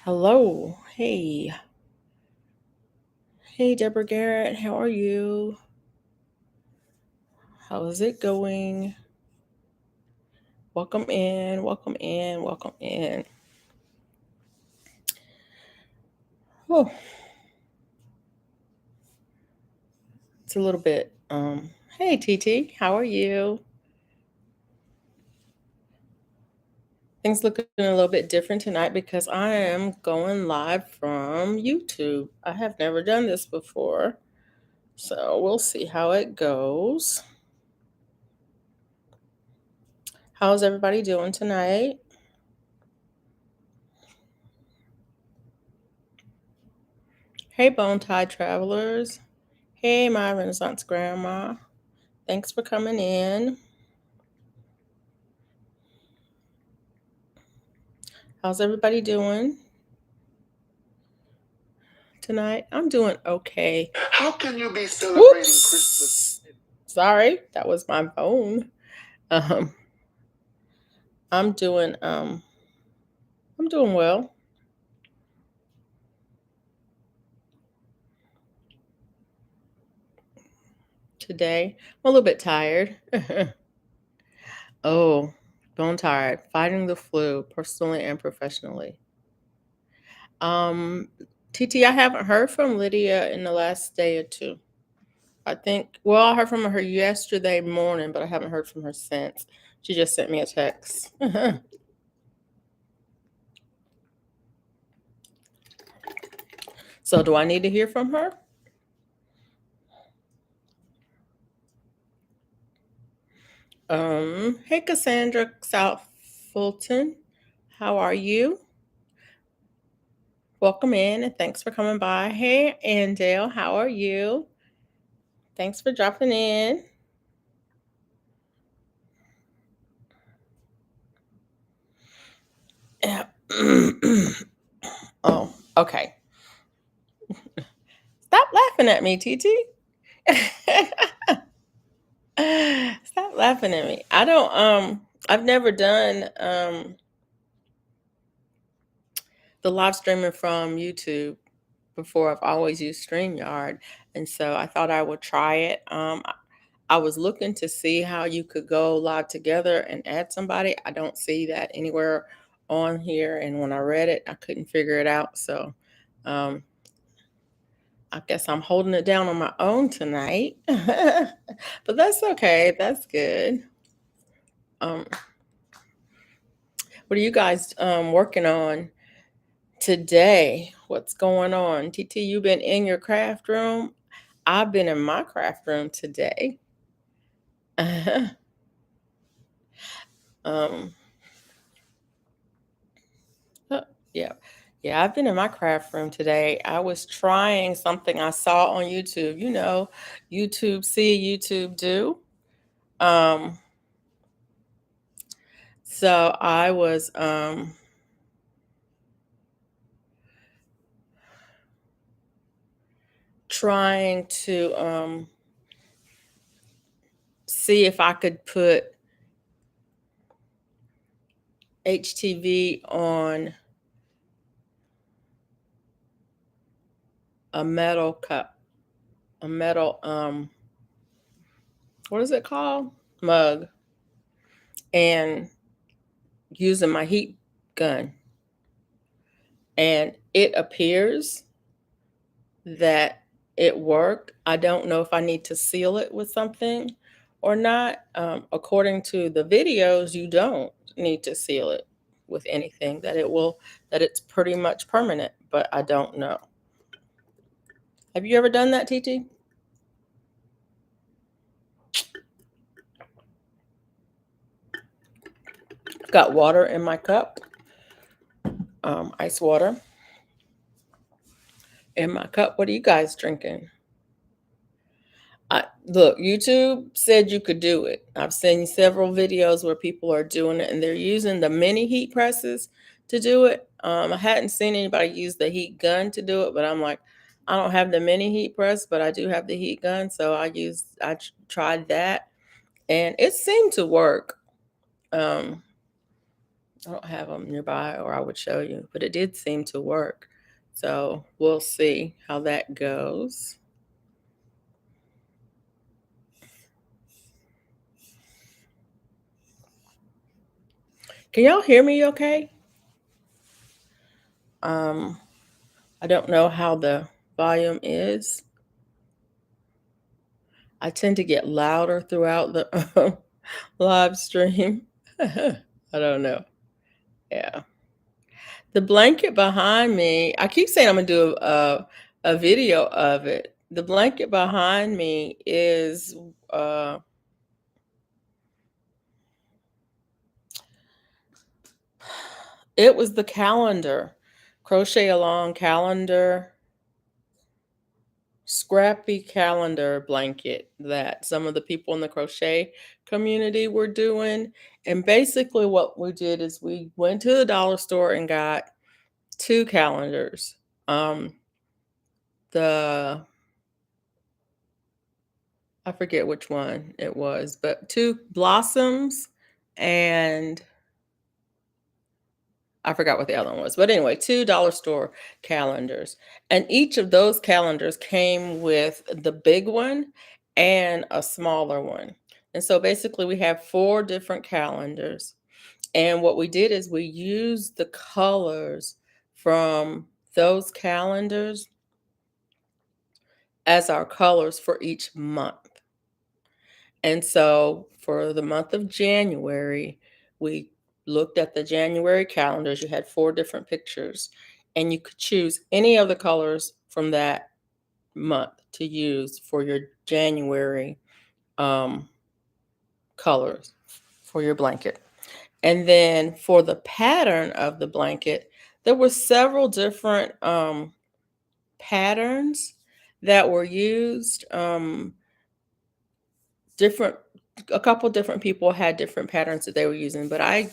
Hello. Hey. Hey, Deborah Garrett. How are you? How is it going? Welcome in. Welcome in. Welcome in. Oh, it's a little bit. Hey, TT. How are you? Things looking a little bit different tonight because I am going live from YouTube. I have never done this before, so we'll see how it goes. How's everybody doing tonight? Hey, Bone Tie Travelers. Hey, my Renaissance Grandma. Thanks for coming in. How's everybody doing tonight? I'm doing okay. How can you be celebrating Christmas? Sorry, that was my phone. Um, I'm doing well today. I'm a little bit tired. Oh, bone tired. Fighting the flu, personally and professionally. Um, TT, I haven't heard from Lydia in the last day or two. I think, well, I heard from her yesterday morning, but I haven't heard from her since. She just sent me a text. So, do I need to hear from her? Hey, Cassandra South Fulton. How are you? Welcome in and thanks for coming by. Hey, Andale, how are you? Thanks for dropping in. Yeah. Oh, okay. Stop laughing at me, TT. Stop laughing at me. I've never done the live streaming from YouTube before. I've always used StreamYard, and so I thought I would try it. I was looking to see how you could go live together and add somebody. I don't see that anywhere on here, and when I read it, I couldn't figure it out. So, um, I guess I'm holding it down on my own tonight, but that's okay. That's good. Um, what are you guys working on today? What's going on? TT, you've been in your craft room. I've been in my craft room today. um, uh, yeah. Yeah, I've been in my craft room today. I was trying something I saw on YouTube. YouTube see, YouTube do. Um, so I was trying to see if I could put HTV on a metal cup, a metal what is it called? Mug, and using my heat gun. And it appears that it worked. I don't know if I need to seal it with something or not. According to the videos, you don't need to seal it with anything, that it's pretty much permanent, but I don't know. Have you ever done that, TT? Got water in my cup, ice water in my cup. What are you guys drinking? Look, YouTube said you could do it. I've seen several videos where people are doing it and they're using the mini heat presses to do it. I hadn't seen anybody use the heat gun to do it, but I'm like, I don't have the mini heat press, but I do have the heat gun. So tried that and it seemed to work. Um, I don't have them nearby, or I would show you, but it did seem to work. So we'll see how that goes. Can y'all hear me okay? I don't know how the volume is. I tend to get louder throughout the live stream. I don't know. Yeah. The blanket behind me, I keep saying I'm going to do a video of it. The blanket behind me is it was the calendar, crochet along calendar, scrappy calendar blanket that some of the people in the crochet community were doing. And basically what we did is we went to the dollar store and got 2 calendars. The I forget which one it was, but 2 blossoms, and I forgot what the other one was. But anyway, 2 dollar store calendars. And each of those calendars came with the big one and a smaller one. And so basically we have 4 different calendars. And what we did is we used the colors from those calendars as our colors for each month. And so for the month of January, we looked at the January calendars. You had 4 different pictures, and you could choose any of the colors from that month to use for your January colors for your blanket. And then for the pattern of the blanket, there were several different patterns that were used. Different A couple different people had different patterns that they were using, but I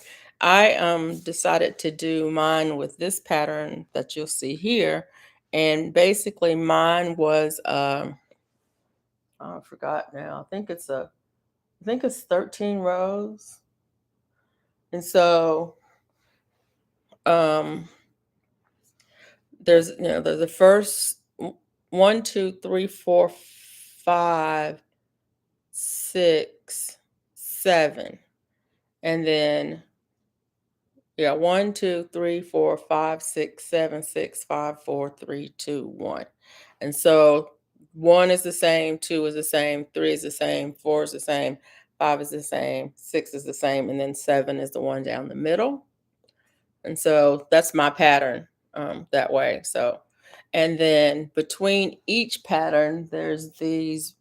decided to do mine with this pattern that you'll see here. And basically mine was I forgot now. I think it's 13 rows. And so um there's the first 1, 2, 3, 4, 5, 6, 7. And then, yeah, 1, 2, 3, 4, 5, 6, 7, 6, 5, 4, 3, 2, 1. And so 1 is the same, 2 is the same, 3 is the same, 4 is the same, 5 is the same, 6 is the same, and then 7 is the one down the middle. And so that's my pattern that way. So, and then between each pattern, there's these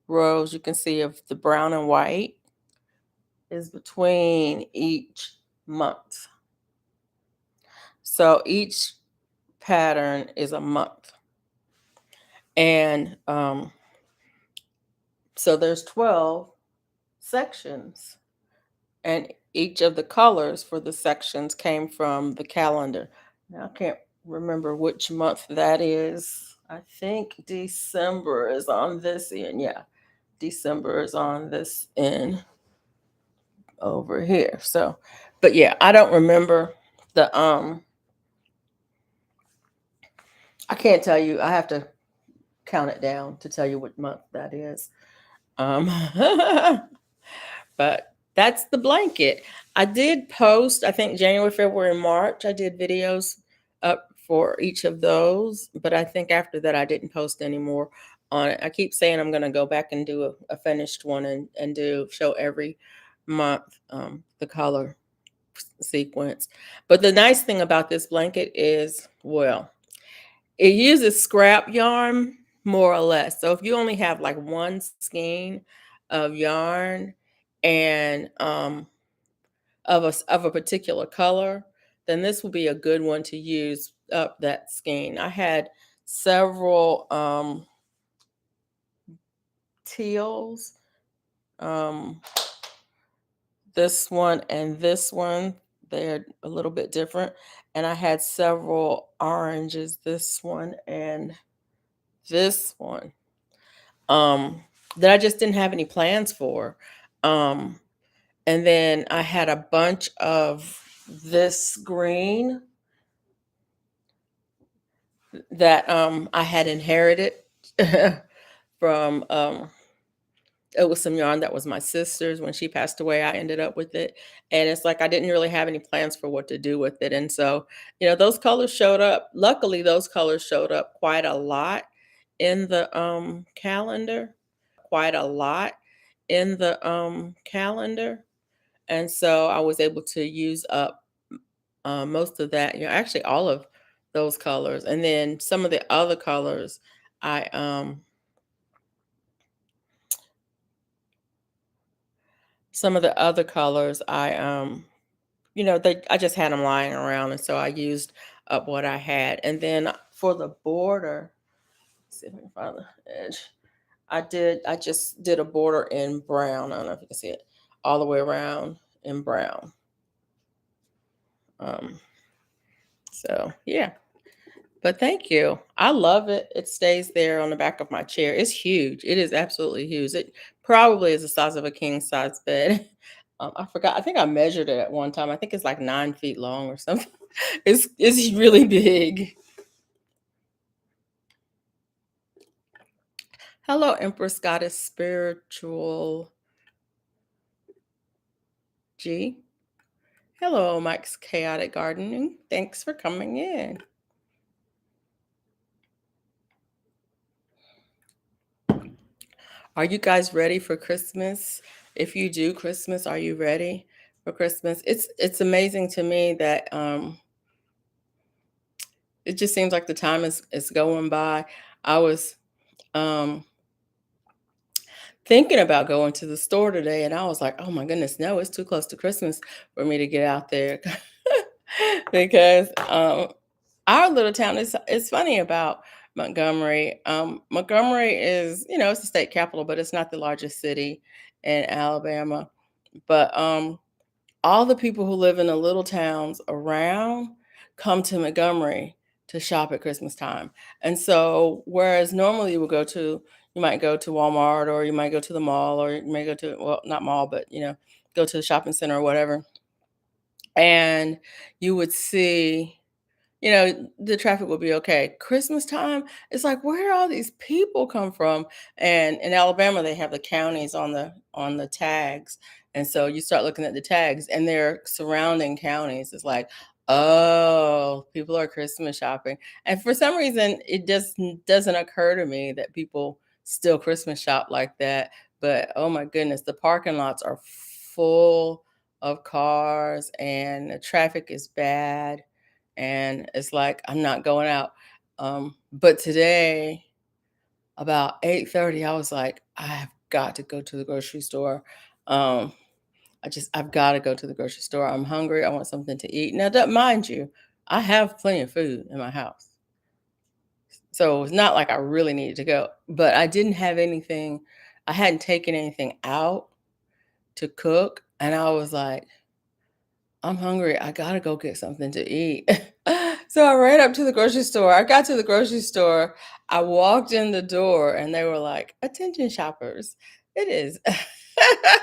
rows you can see of the brown and white is between each month. So each pattern is a month. And so there's 12 sections, and each of the colors for the sections came from the calendar. Now I can't remember which month that is. I think December is on this end. Yeah, December is on this end over here. So, but yeah, I don't remember the I can't tell you. I have to count it down to tell you what month that is. Um, but that's the blanket. I did post, I think January, February, March, I did videos up for each of those. But I think after that, I didn't post anymore on it. I keep saying I'm going to go back and do a finished one and show every month the color sequence. But the nice thing about this blanket is, well, it uses scrap yarn more or less. So if you only have like one skein of yarn and of a particular color, then this will be a good one to use up that skein. I had several teals, um, this one and this one. They're a little bit different. And I had several oranges, this one and this one, that I just didn't have any plans for. And then I had a bunch of this green that I had inherited from it was some yarn that was my sister's. When she passed away, I ended up with it. And it's like I didn't really have any plans for what to do with it. And so, those colors showed up. Luckily, those colors showed up quite a lot in the calendar. Quite a lot in the calendar. And so I was able to use up most of that, actually all of those colors. And then some of the other colors I some of the other colors I just had them lying around, and so I used up what I had. And then for the border, let's see if I can find the edge. I just did a border in brown. I don't know if you can see it all the way around in brown. Um, so yeah. But thank you. I love it. It stays there on the back of my chair. It's huge. It is absolutely huge. It probably is the size of a king size bed. I forgot. I think I measured it at one time. I think it's like 9 feet long or something. It's really big. Hello, Empress Goddess Spiritual G. Hello, Mike's Chaotic Gardening. Thanks for coming in. Are you guys ready for Christmas? If you do Christmas, are you ready for Christmas? It's amazing to me that it just seems like the time is going by. I was um thinking about going to the store today, and I was like, "Oh my goodness, no, it's too close to Christmas for me to get out there." Because our little town is it's funny about Montgomery. Montgomery is, it's the state capital, but it's not the largest city in Alabama. But all the people who live in the little towns around come to Montgomery to shop at Christmas time. And so, whereas normally you might go to Walmart, or you might go to the mall, or you may go to, well, not mall, but, go to the shopping center or whatever. And you would see, the traffic will be okay. Christmas time, it's like, where do all these people come from? And in Alabama, they have the counties on the tags. And so you start looking at the tags, and their surrounding counties. It's like, oh, people are Christmas shopping. And for some reason, it just doesn't occur to me that people still Christmas shop like that. But oh my goodness, the parking lots are full of cars, and the traffic is bad, and it's like I'm not going out. But today, about 8:30, I was like, I have got to go to the grocery store. Um, I've got to go to the grocery store. I'm hungry. I want something to eat. Now, mind you, I have plenty of food in my house, so it's not like I really needed to go. But I didn't have anything. I hadn't taken anything out to cook, and I was like, I'm hungry. I gotta go get something to eat. So I ran up to the grocery store. I got to the grocery store. I walked in the door, and they were like, "Attention shoppers. It is it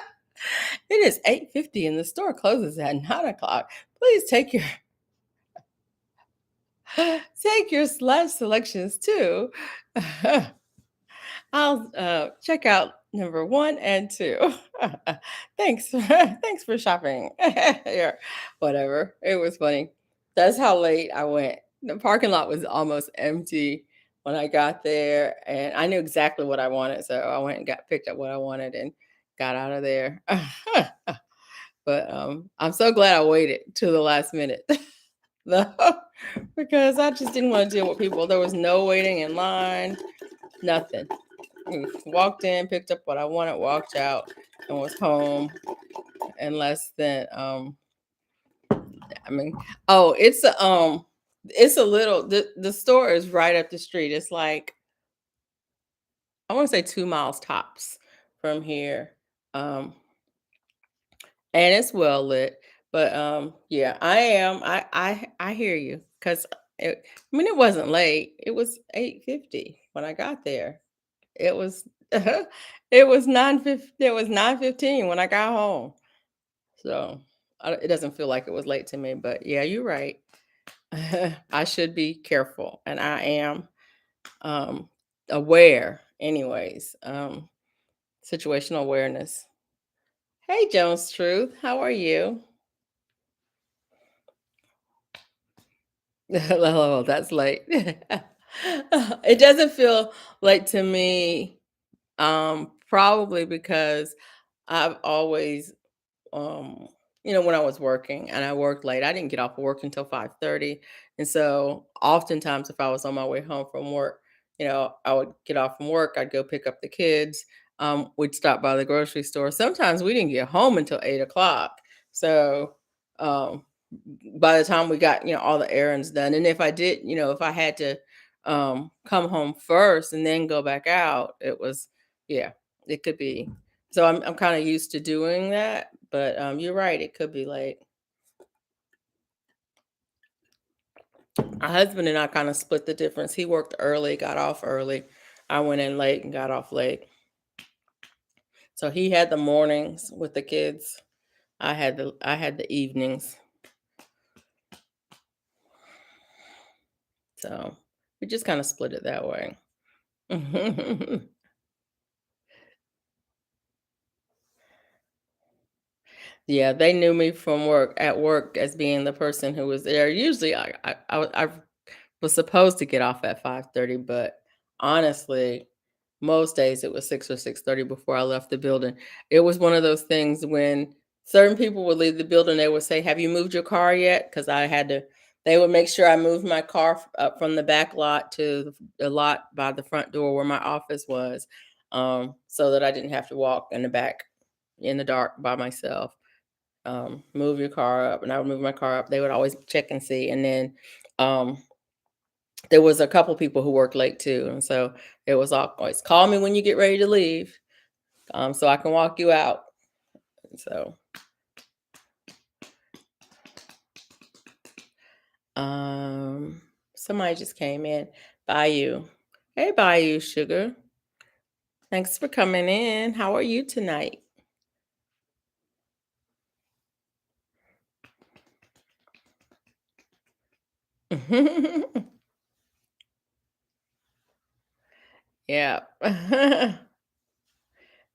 is 8:50 and the store closes at 9 o'clock. Please take your slash selections too. I'll check out number 1 and 2. Thanks for shopping. Yeah, whatever. It was funny. That's how late I went. The parking lot was almost empty when I got there, and I knew exactly what I wanted, so I went and picked up what I wanted and got out of there. But I'm so glad I waited to the last minute. No, because I just didn't want to deal with people. There was no waiting in line, nothing. Walked in, picked up what I wanted, walked out, and was home in less than I mean, oh, it's a little the store is right up the street. It's like I want to say 2 miles tops from here. Um and it's well lit. But yeah, I hear you, cuz it wasn't late. It was 8:50 when I got there. It was it was 9:15 when I got home. So, it doesn't feel like it was late to me, but yeah, you're right. I should be careful, and I am um, aware, anyways. Situational awareness. Hey, Jones Truth, how are you? Oh, that's late. It doesn't feel late to me, probably because I've always um when I was working and I worked late, I didn't get off of work until 5:30. And so oftentimes if I was on my way home from work, I would get off from work, I'd go pick up the kids. We'd stop by the grocery store. Sometimes we didn't get home until 8 o'clock. So um by the time we got, all the errands done. And if I did, if I had to come home first and then go back out, yeah, it could be. So I'm kind of used to doing that, but you're right, it could be late. My husband and I kind of split the difference. He worked early, got off early. I went in late and got off late. So he had the mornings with the kids. I had the evenings. So we just kind of split it that way. Yeah, they knew me from work as being the person who was there. Usually I was supposed to get off at 5:30, but honestly, most days it was 6 or 6:30 before I left the building. It was one of those things when certain people would leave the building, they would say, "Have you moved your car yet?" Because they would make sure I moved my car up from the back lot to the lot by the front door where my office was, so that I didn't have to walk in the back in the dark by myself. Move your car up, and I would move my car up. They would always check and see, and then um, there was a couple people who worked late too, and so it was always call me when you get ready to leave, so I can walk you out. So um, somebody just came in. Bayou, hey Bayou Sugar, thanks for coming in. How are you tonight? Yeah.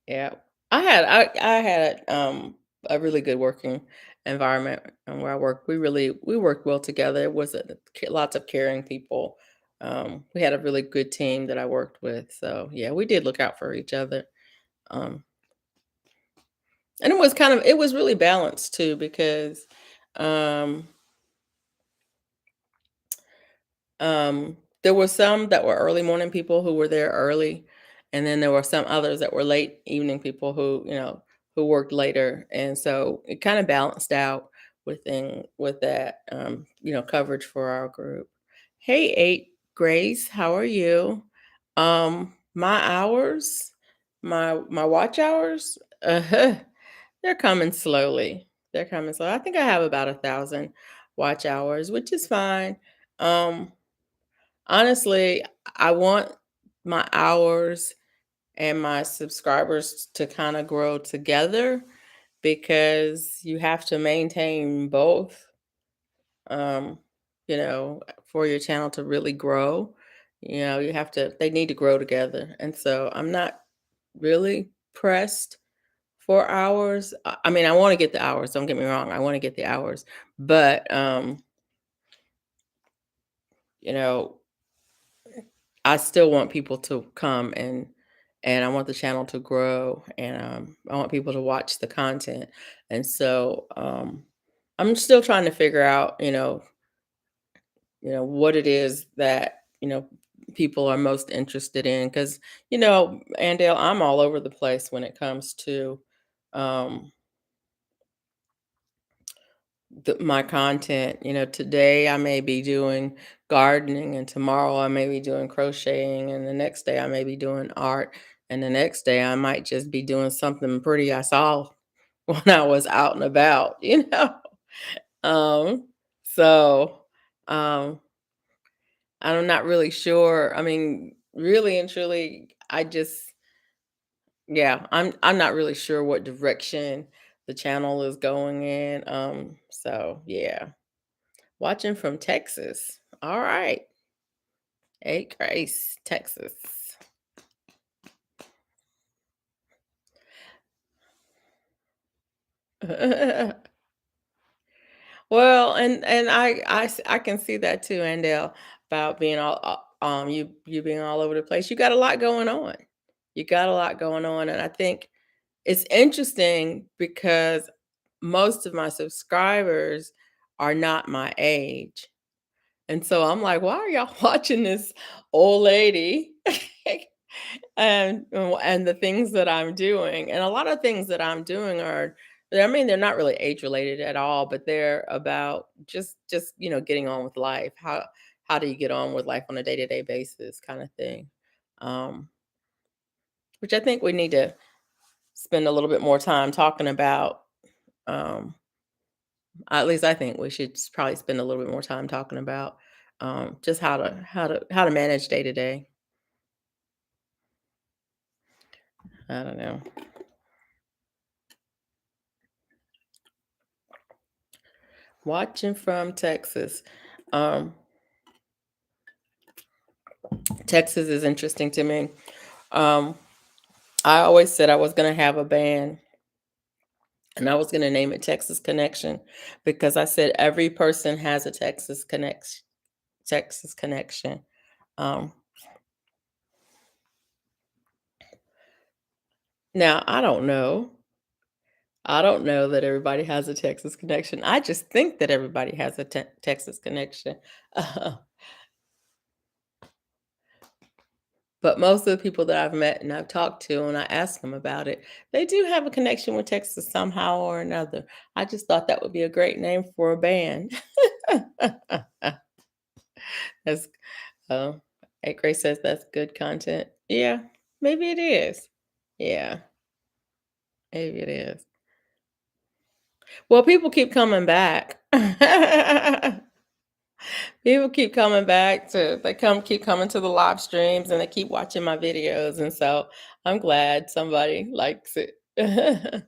Yeah. I had a really good working environment where I work. We worked well together. It was lots of caring people. We had a really good team that I worked with. So yeah, we did look out for each other. Um, and it was really balanced too because um there were some that were early morning people who were there early, and then there were some others that were late evening people who worked later, and so it kind of balanced out with that coverage for our group. Hey, 8 Grace, how are you? My hours, my watch hours, they're coming slowly. They're coming slow. I think I have about 1,000 watch hours, which is fine. Um, Honestly, I want my hours and my subscribers to kind of grow together because you have to maintain both, um, for your channel to really grow. They need to grow together. And so I'm not really pressed for hours. I mean, I want to get the hours, don't get me wrong. I want to get the hours, but you know, I still want people to come and I want the channel to grow and I want people to watch the content. And so I'm still trying to figure out, what it is that, people are most interested in cuz Andale, I'm all over the place when it comes to um my content. Today I may be doing gardening, and tomorrow I may be doing crocheting, and the next day I may be doing art, and the next day I might just be doing something pretty I saw when I was out and about. Um, so um, I'm not really sure. I mean, really and truly, yeah, I'm not really sure what direction the channel is going in. So yeah. Watching from Texas. All right. Hey, Grace, Texas. Well, and I can see that too, Andel, about being all you being all over the place. You got a lot going on. You got a lot going on, and I think it's interesting because most of my subscribers are not my age. And so I'm like, why are y'all watching this old lady? And the things that I'm doing. And a lot of things that I'm doing are, I mean, they're not really age related at all, but they're about just, getting on with life. How do you get on with life on a day-to-day basis kind of thing. Um, which I think we need to spend a little bit more time talking about. Um, at least I think we should probably spend a little bit more time talking about just how to manage day to day. I don't know. Watching from Texas. Um, Texas is interesting to me. Um, I always said I was going to have a band and I was going to name it Texas Connection because I said every person has a Texas connection. Texas Connection. Um, Now I don't know. I don't know that everybody has a Texas connection. I just think that everybody has a Texas connection. But most of the people that I've met and I've talked to, and I ask them about it, they do have a connection with Texas somehow or another. I just thought that would be a great name for a band. That's uh, hey, Grace says that's good content. Yeah, maybe it is. Yeah, maybe it is. Well, people keep coming back. People keep coming back to they come keep coming to the live streams and they keep watching my videos, and so I'm glad somebody likes it. At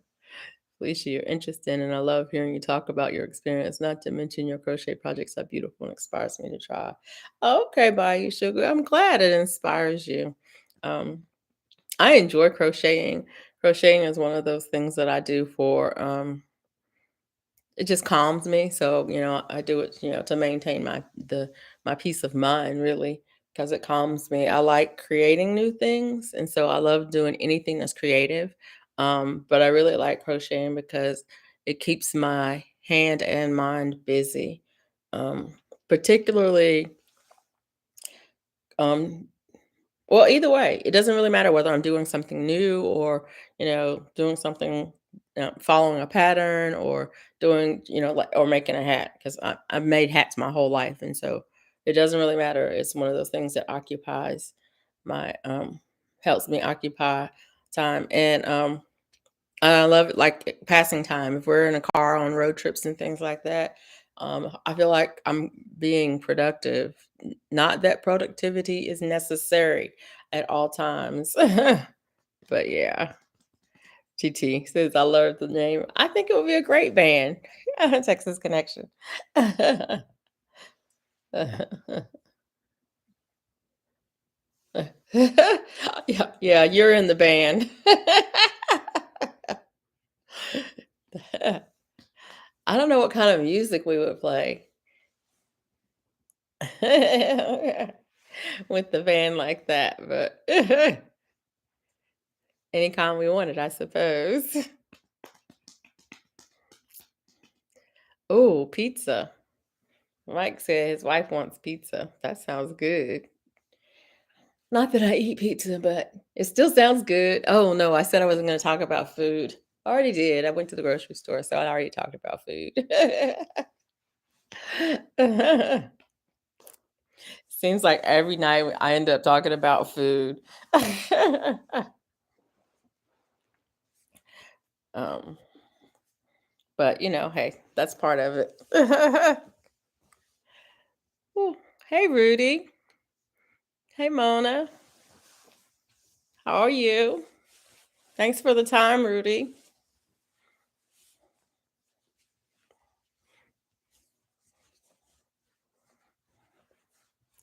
least you're interested, and I love hearing you talk about your experience, not to mention your crochet projects are beautiful and inspires me to try. Okay, Bayou Sugar, I'm glad it inspires you. Um, I enjoy crocheting. Crocheting is one of those things that I do for it just calms me. So, I do it, to maintain my peace of mind really because it calms me. I like creating new things and so I love doing anything that's creative. But I really like crocheting because it keeps my hand and mind busy. Particularly um well, either way, it doesn't really matter whether I'm doing something new or, doing something, following a pattern or doing, like, or making a hat because I've made hats my whole life. And so it doesn't really matter. It's one of those things that occupies helps me occupy time. And I love it, like passing time. If we're in a car on road trips and things like that, I feel like I'm being productive. Not that productivity is necessary at all times, but yeah. GT says I love the name. I think it would be a great band. Texas Connection. Yeah, yeah, you're in the band. I don't know what kind of music we would play with the band like that, but any kind we wanted, I suppose. Oh, pizza. Mike said his wife wants pizza. That sounds good. Not that I eat pizza, but it still sounds good. Oh no, I said I wasn't going to talk about food. I already did. I went to the grocery store, so I already talked about food. Seems like every night I end up talking about food. um, but hey, that's part of it. Ooh, hey, Rudy. Hey, Mona. How are you? Thanks for the time, Rudy.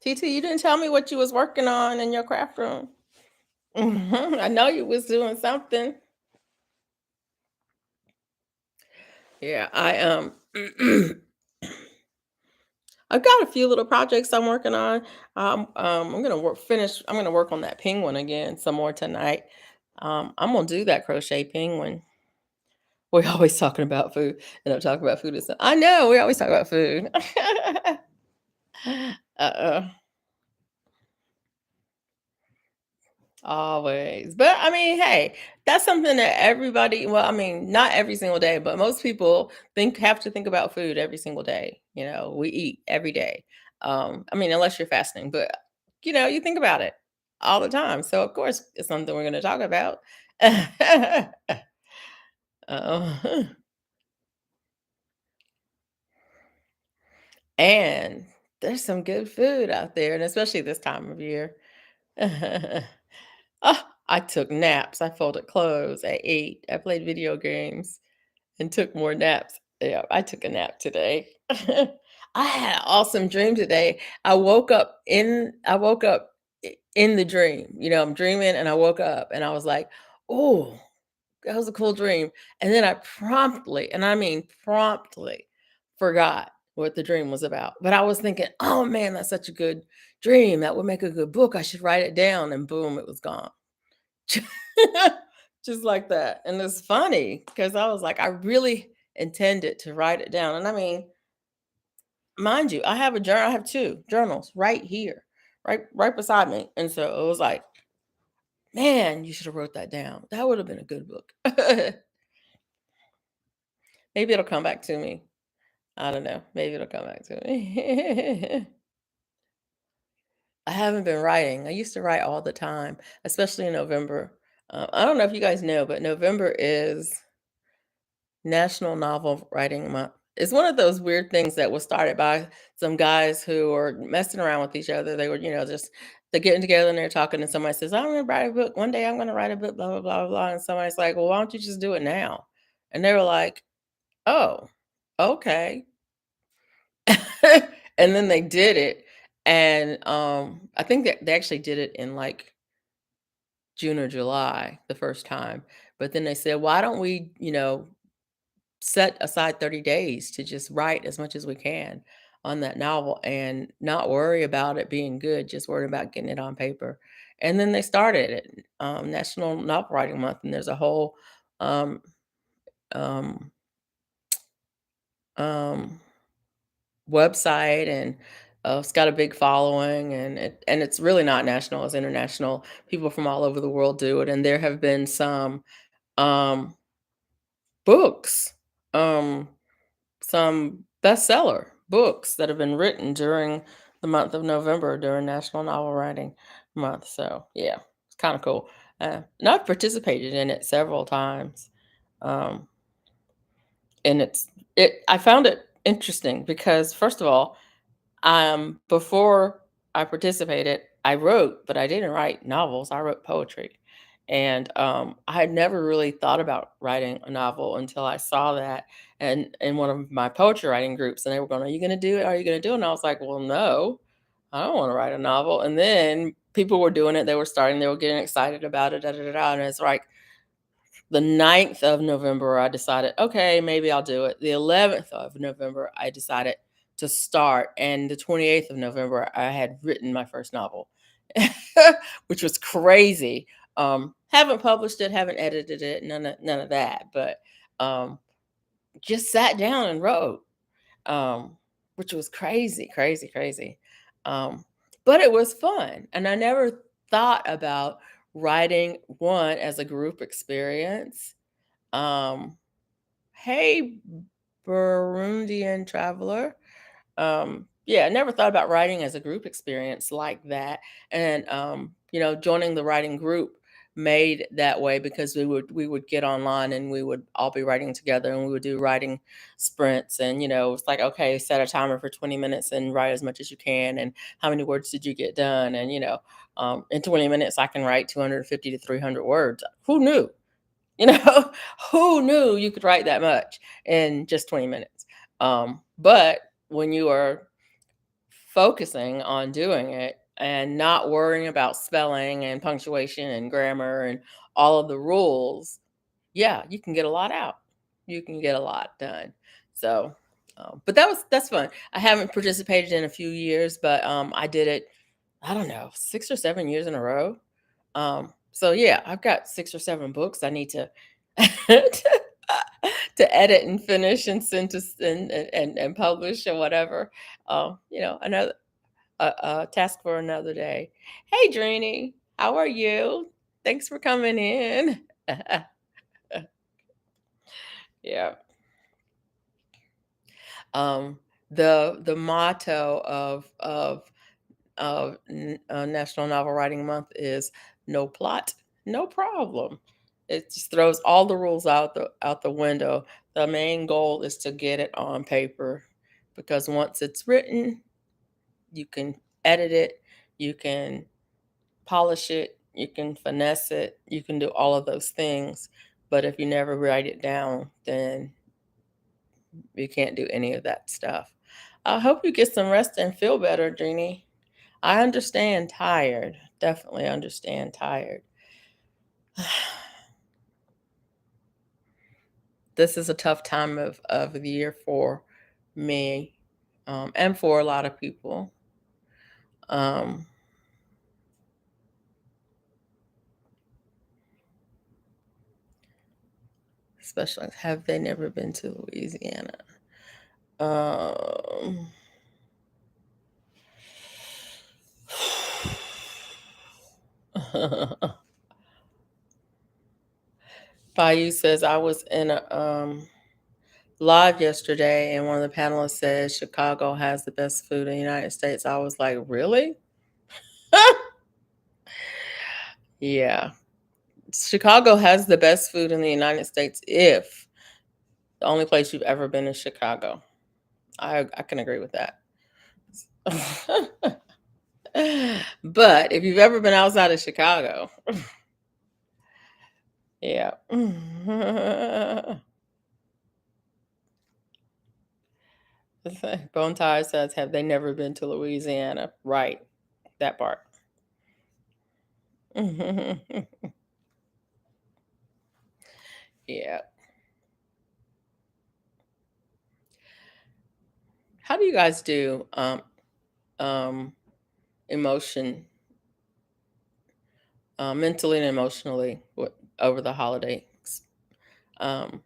TT, you didn't tell me what you was working on in your craft room. I know you was doing something. Yeah, I've got a few little projects I'm working on. I'm gonna I'm gonna work on that penguin again some more tonight. I'm gonna do that crochet penguin. We're always talking about food, and I'm talking about food and stuff. I know we always talk about food. uh Always. But I mean, hey, that's something that everybody, well, I mean, not every single day, but most people have to think about food every single day. We eat every day. I mean, unless you're fasting, but you think about it all the time. So of course it's something we're gonna talk about. uh, and there's some good food out there, and especially this time of year. Oh, I took naps. I folded clothes. I ate. I played video games and took more naps. Yeah, I took a nap today. I had an awesome dream today. I woke up in the dream. I'm dreaming and I woke up and I was like, "Oh, that was a cool dream." And then I promptly, and I mean promptly, forgot what the dream was about. But I was thinking, "Oh man, that's such a good dream. That would make a good book. I should write it down." And boom, it was gone. Just like that. And it's funny because I was like, I really intended to write it down. And I mean, mind you, I have a journal, I have two journals right here, right beside me. And so it was like, man, you should have wrote that down. That would have been a good book. Maybe it'll come back to me. I don't know. Maybe it'll come back to me. I haven't been writing. I used to write all the time, especially in November. I don't know if you guys know, but November is National Novel Writing Month. It's one of those weird things that was started by some guys who were messing around with each other. They were, just they're getting together and they're talking, and somebody says, "I'm gonna write a book. One day I'm gonna write a book, blah, blah, blah, blah, blah." And somebody's like, "Well, why don't you just do it now?" And they were like, "Oh, okay." And then they did it. And I think that they actually did it in like June or July the first time. But then they said, why don't we, set aside 30 days to just write as much as we can on that novel and not worry about it being good, just worry about getting it on paper. And then they started it, National Novel Writing Month, and there's a whole um, um, um, website, and it's got a big following, and it's really not national; it's international. People from all over the world do it, and there have been some um, books. Um, some bestseller books that have been written during the month of November during National Novel Writing Month. So yeah, it's kind of cool. And I've participated in it several times, um, and I found it interesting because first of all, before I participated, I wrote, but I didn't write novels. I wrote poetry. And I had never really thought about writing a novel until I saw that and in one of my poetry writing groups. And they were going, "Are you going to do it? Are you going to do it?" And I was like, "Well, no, I don't want to write a novel." And then people were doing it. They were getting excited about it. Da, da, da, da. And it's like, the 9th of November, I decided, okay, maybe I'll do it. The 11th of November, I decided to start. And the 28th of November, I had written my first novel, which was crazy. Haven't published it, haven't edited it, none of that, but just sat down and wrote, which was crazy, crazy, crazy. Um, but it was fun. And I never thought about writing one as a group experience. um, Hey, Burundian traveler. Yeah, I never thought about writing as a group experience like that. And joining the writing group made that way because we would get online and we would all be writing together and we would do writing sprints. And it's like, okay, set a timer for 20 minutes and write as much as you can. And how many words did you get done? And in 20 minutes I can write 250 to 300 words. Who knew? You know, who knew you could write that much in just 20 minutes? But when you are focusing on doing it and not worrying about spelling and punctuation and grammar and all of the rules, yeah, you can get a lot out. You can get a lot done. So, but that's fun. I haven't participated in a few years, but I did it. I don't know, 6 or 7 years in a row. So yeah, I've got 6 or 7 books I need to to edit and finish and send to and publish or whatever. Another task for another day. Hey, Drini, how are you? Thanks for coming in. Yeah. Um, the motto of National Novel Writing Month is no plot, no problem. It just throws all the rules out the window. The main goal is to get it on paper because once it's written, you can edit it, you can polish it, you can finesse it, you can do all of those things. But if you never write it down, then you can't do any of that stuff. I hope you get some rest and feel better, Jeannie. I understand tired. Definitely understand tired. This is a tough time of the year for me, and for a lot of people. Um, Especially, have they never been to Louisiana? Um, Bayou says I was in a live yesterday, and one of the panelists said Chicago has the best food in the United States. I was like, really? Yeah. Chicago has the best food in the United States if the only place you've ever been is Chicago. I can agree with that. But if you've ever been outside of Chicago, yeah. Bone Tie says, have they never been to Louisiana? Right. That part. Yeah. How do you guys do um emotion mentally and emotionally over the holidays? Um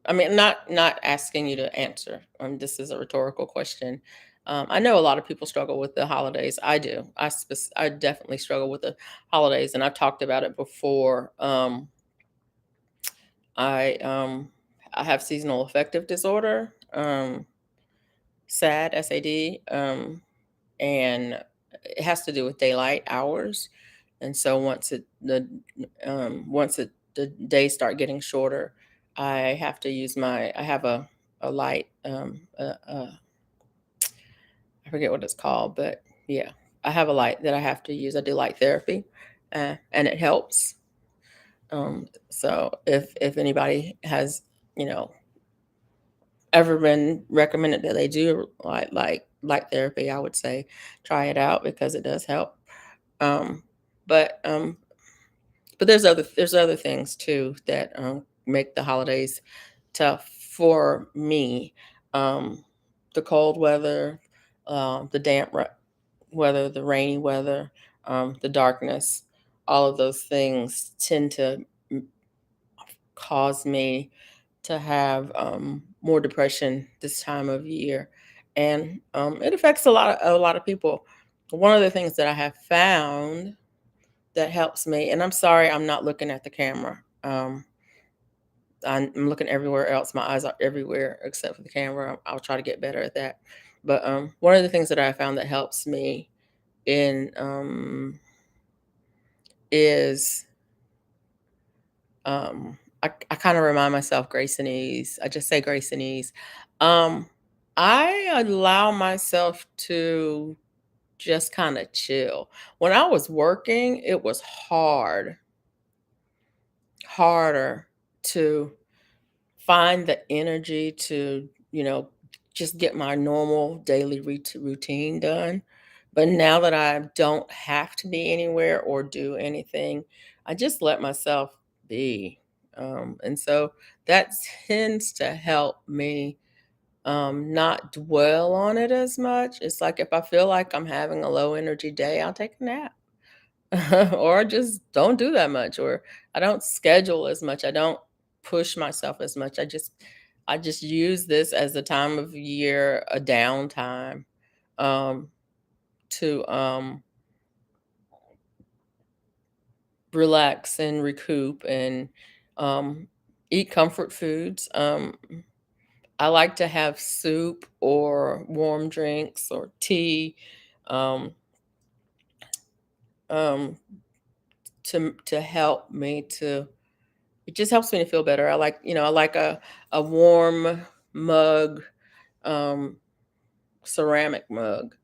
I mean, not asking you to answer. This is a rhetorical question. I know a lot of people struggle with the holidays. I do. I definitely struggle with the holidays, and I've talked about it before. I I have seasonal affective disorder, SAD, SAD, and it has to do with daylight hours. And so once the days start getting shorter, I have a light, I forget what it's called, but yeah, I have a light that I have to use. I do light therapy, and it helps. So if anybody has, you know, ever been recommended that they do light therapy, I would say try it out because it does help. Um, but um, but there's other things too that make the holidays tough for me. Um, the cold weather, the weather, the rainy weather, the darkness, all of those things tend to cause me to have more depression this time of year, and it affects a lot of people. One of the things that I have found that helps me, and I'm sorry, I'm not looking at the camera. I'm looking everywhere else. My eyes are everywhere except for the camera. I'll try to get better at that. But one of the things that I found that helps me in is I kind of remind myself grace and ease. I just say grace and ease. Um, I allow myself to just kind of chill. When I was working, it was harder to find the energy to, just get my normal daily routine done. But now that I don't have to be anywhere or do anything, I just let myself be. And so that tends to help me not dwell on it as much. It's like if I feel like I'm having a low energy day, I'll take a nap. Or just don't do that much, or I don't schedule as much. I don't push myself as much. I just use this as a time of year, a downtime, um, to relax and recoup and um, eat comfort foods. I like to have soup or warm drinks or tea, um, um, to help me to. It just helps me to feel better. I like a warm mug, um, ceramic mug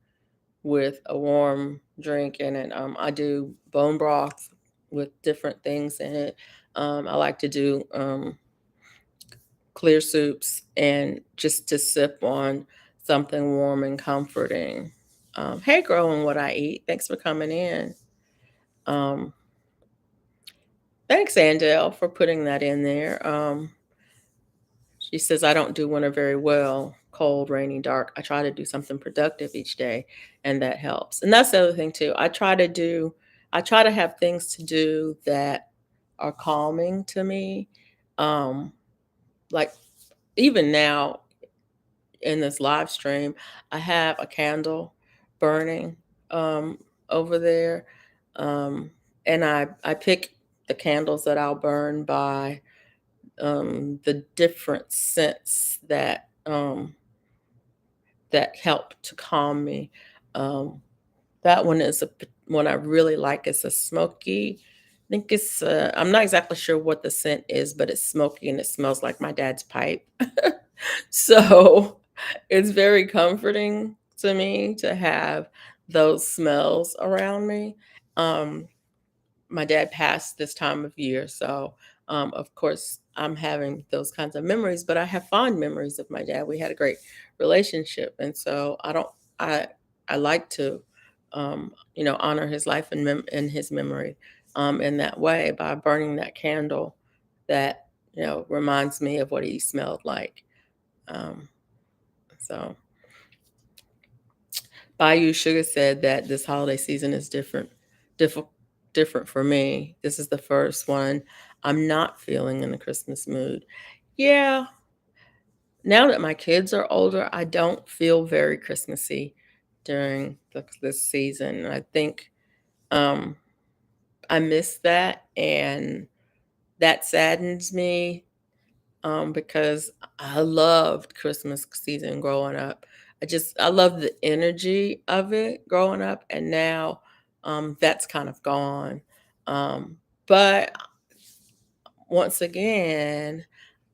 with a warm drink in it. I do bone broth with different things in it. I like to do clear soups and just to sip on something warm and comforting. Hey, growing what I eat. Thanks for coming in. Um, Thanks, Andel, for putting that in there. She says, I don't do winter very well, cold, rainy, dark. I try to do something productive each day, and that helps. And that's the other thing, too. I try to have things to do that are calming to me. Um, like even now in this live stream, I have a candle burning over there. Um, and I pick the candles that I'll burn by the different scents that help to calm me. Um, that one is one I really like. It's a smoky. I think it's. I'm not exactly sure what the scent is, but it's smoky and it smells like my dad's pipe. So it's very comforting to me to have those smells around me. Um, my dad passed this time of year, so of course I'm having those kinds of memories, but I have fond memories of my dad. We had a great relationship, and so I I like to honor his life and his memory in that way by burning that candle that reminds me of what he smelled like. Um, so Bayou Sugar said that this holiday season is diff- different for me. This is the first one I'm not feeling in the Christmas mood. Yeah, now that my kids are older, I don't feel very Christmassy during this season. I think um, I miss that, and that saddens me because I loved Christmas season growing up. I love the energy of it growing up, and now that's kind of gone. But once again,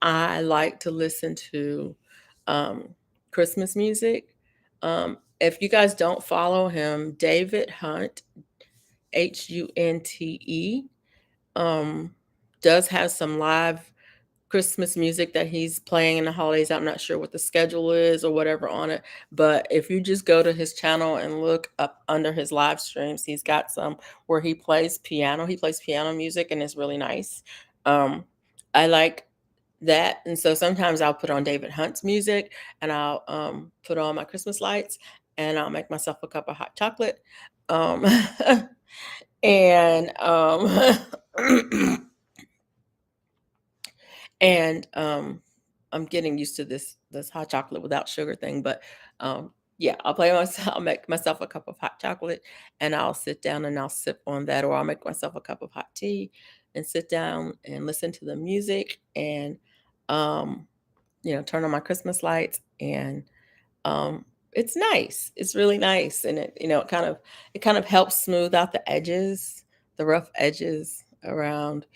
I like to listen to um, Christmas music. If you guys don't follow him, David Hunt, Hunte, um, does have some live Christmas music that he's playing in the holidays. I'm not sure what the schedule is or whatever on it, but if you just go to his channel and look up under his live streams, he's got some where he plays piano. He plays piano music and it's really nice. Um, I like that, and so sometimes I'll put on David Hunt's music and I'll put on my Christmas lights and I'll make myself a cup of hot chocolate. Um, and And, I'm getting used to this hot chocolate without sugar thing, but, yeah, I'll make myself a cup of hot chocolate, and I'll sit down and I'll sip on that, or I'll make myself a cup of hot tea and sit down and listen to the music and, um, turn on my Christmas lights, and, it's nice. It's really nice, and it kind of helps smooth out the rough edges around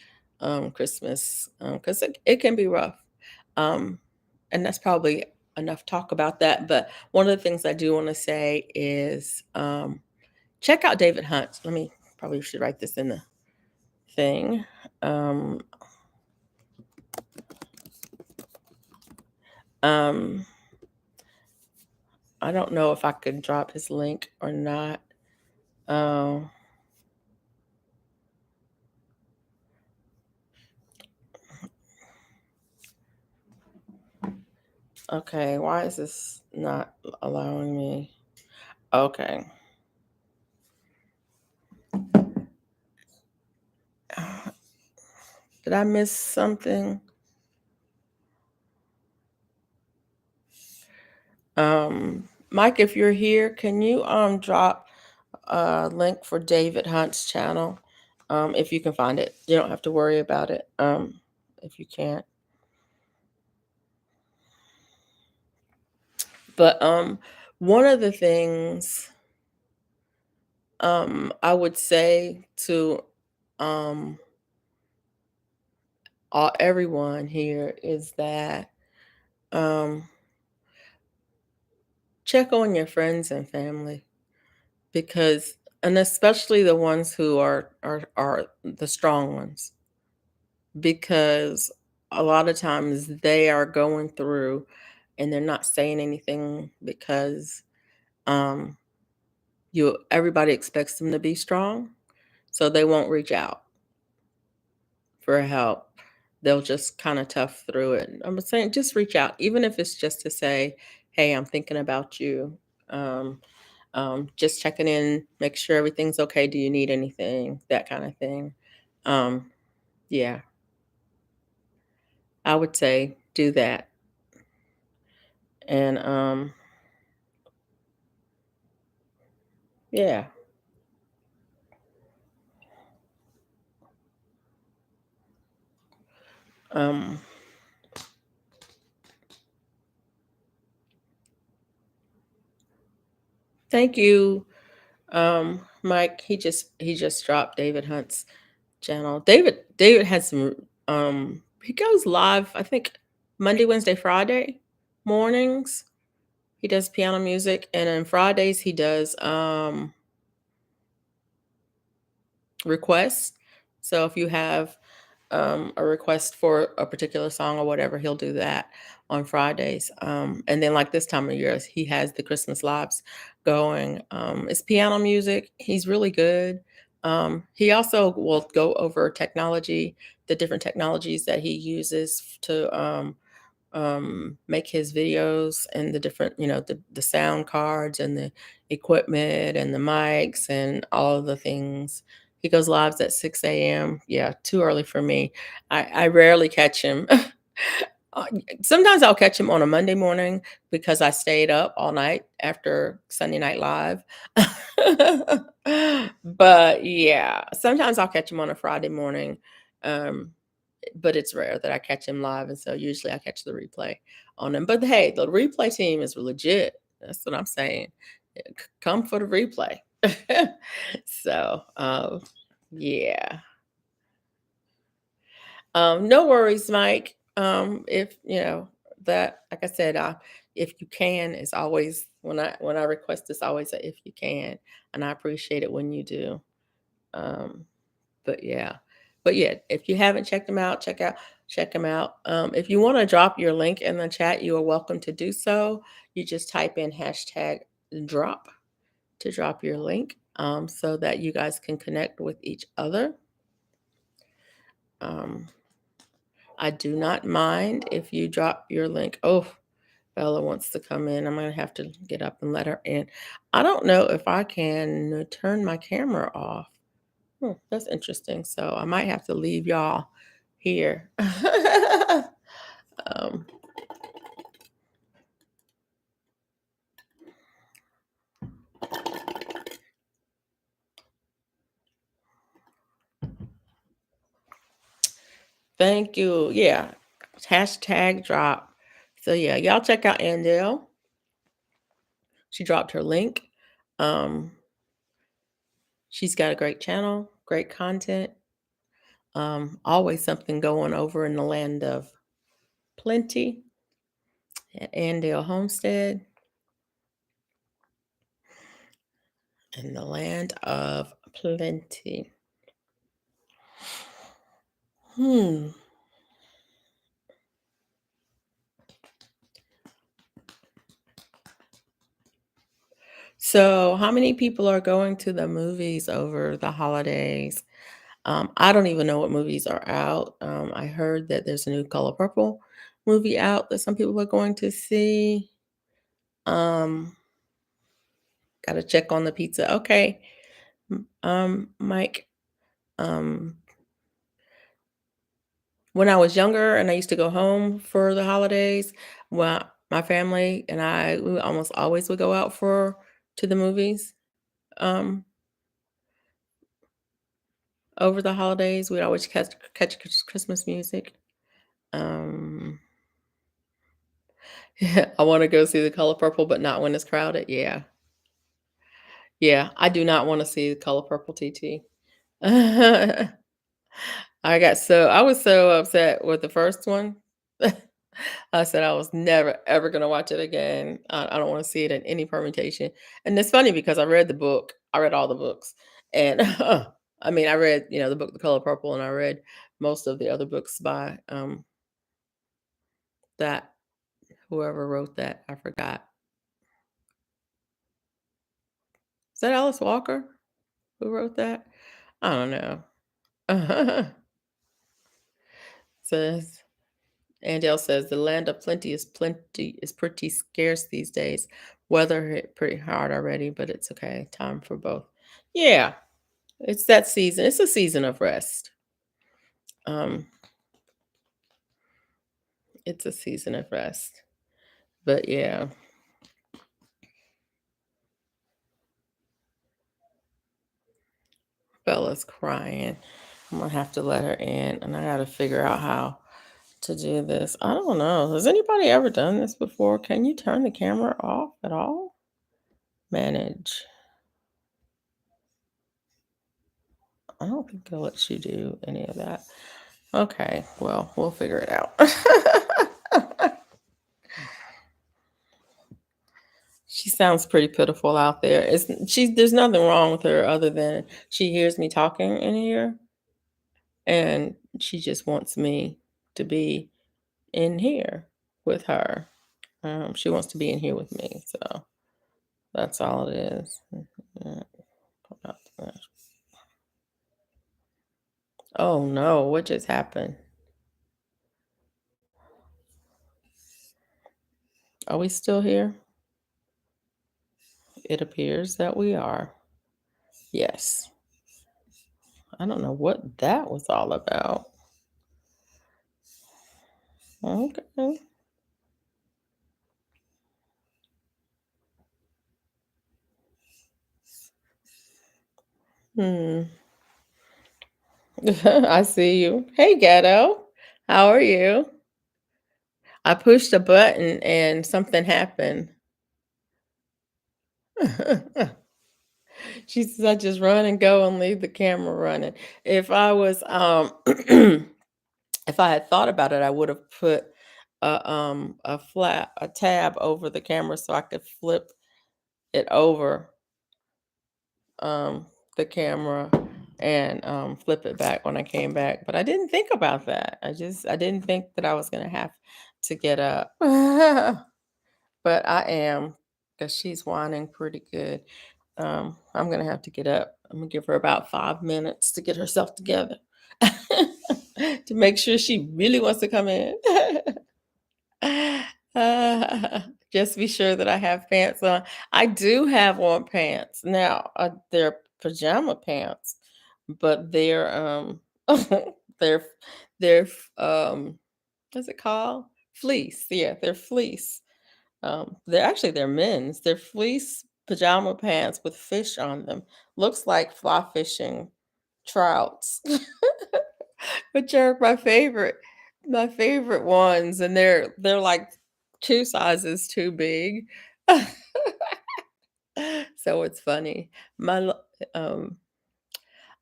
Christmas, because it can be rough. Um, and that's probably enough talk about that. But one of the things I do want to say is check out David Hunt. Let me probably should write this in the thing. Um, um, I don't know if I could drop his link or not. Um, okay, why is this not allowing me? Okay. Did I miss something? Mike, if you're here, can you drop a link for David Hunt's channel? If you can find it. You don't have to worry about it. If you can't. But one of the things I would say to um everyone here is that um check on your friends and family, because and especially the ones who are the strong ones, because a lot of times they are going through and they're not saying anything because um you everybody expects them to be strong, so they won't reach out for help. They'll just kind of tough through it. I'm saying just reach out, even if it's just to say, "Hey, I'm thinking about you. Um, just checking in, make sure everything's okay. Do you need anything?" That kind of thing. Um, yeah, I would say do that. And yeah, um, thank you, Mike. He just dropped David Hunt's channel. David has some he goes live, I think Monday, Wednesday, Friday mornings. He does piano music, and then Fridays he does requests. So if you have a request for a particular song or whatever, he'll do that on Fridays. And then like this time of year, he has the Christmas lives going. It's piano music. He's really good. He also will go over technology, the different technologies that he uses to make his videos, and the different, the sound cards and the equipment and the mics and all of the things. He goes lives at 6 a.m. Yeah, too early for me. I rarely catch him. Uh, Sometimes I'll catch him on a Monday morning because I stayed up all night after Sunday Night Live. But yeah, sometimes I'll catch him on a Friday morning. Um, but it's rare that I catch him live, and so usually I catch the replay on him. But hey, the replay team is legit. That's what I'm saying. Come for the replay. So, yeah. No worries, Mike. If you know that, like I said, if you can, is always when I request this, always say if you can, and I appreciate it when you do. Um, but yeah. But yeah, if you haven't checked them out, check them out. If you want to drop your link in the chat, you are welcome to do so. You just type in hashtag drop to drop your link, so that you guys can connect with each other. Um, I do not mind if you drop your link. Oh, Bella wants to come in. I'm going to have to get up and let her in. I don't know if I can turn my camera off. That's interesting. So I might have to leave y'all here. um, Thank you. Yeah. Hashtag drop. So yeah, y'all check out Andale. She dropped her link. Um, she's got a great channel, great content. Always something going over in the land of plenty at Andale Homestead, in the land of plenty. Hmm. So, how many people are going to the movies over the holidays? I don't even know what movies are out. I heard that there's a new Color Purple movie out that some people are going to see. Um, Got to check on the pizza. Okay, Mike. Um, when I was younger and I used to go home for the holidays, well, my family and we almost always would go out for to the movies. Um, Over the holidays, we'd always catch Christmas music. Um, I wanna go see The Color Purple, but not when it's crowded. Yeah. Yeah, I do not wanna see The Color Purple, TT. I was so upset with the first one. I said I was never, ever gonna watch it again. I don't wanna see it in any permutation, and it's funny because I read the book. I read all the books, and, I mean, I read, the book, The Color Purple, and I read most of the other books by, that whoever wrote that, I forgot. Is that Alice Walker who wrote that? I don't know. Says Andale says the land of plenty is pretty scarce these days. Weather hit pretty hard already, but it's okay. Time for both. Yeah, it's that season. It's a season of rest. Um, it's a season of rest. But yeah, Bella's crying. I'm gonna have to let her in, and I gotta figure out how to do this. I don't know. Has anybody ever done this before? Can you turn the camera off at all? Manage. I don't think it lets you do any of that. Okay, well, we'll figure it out. She sounds pretty pitiful out there. There's nothing wrong with her other than she hears me talking in here and she just wants me to be in here with her. She wants to be in here with me, so that's all it is. Yeah, oh no, what just happened? Are we still here? It appears that we are. Yes. I don't know what that was all about. Okay. Hmm. I see you. Hey, ghetto. How are you? I pushed a button and something happened. She says I just run and go and leave the camera running. If I was if I had thought about it, I would have put a tab over the camera so I could flip it over um the camera and flip it back when I came back. But I didn't think about that. I didn't think that I was gonna have to get up. But I am because she's whining pretty good. I'm gonna have to get up. I'm gonna give her about 5 minutes to get herself together to make sure she really wants to come in. Just be sure that I have pants on. I do have on pants now. They're pajama pants, but they're what's it called? Fleece. Yeah, they're fleece. They're men's. They're fleece pajama pants with fish on them. Looks like fly fishing trouts. Which are my favorite ones, and they're like 2 sizes too big. So it's funny. My l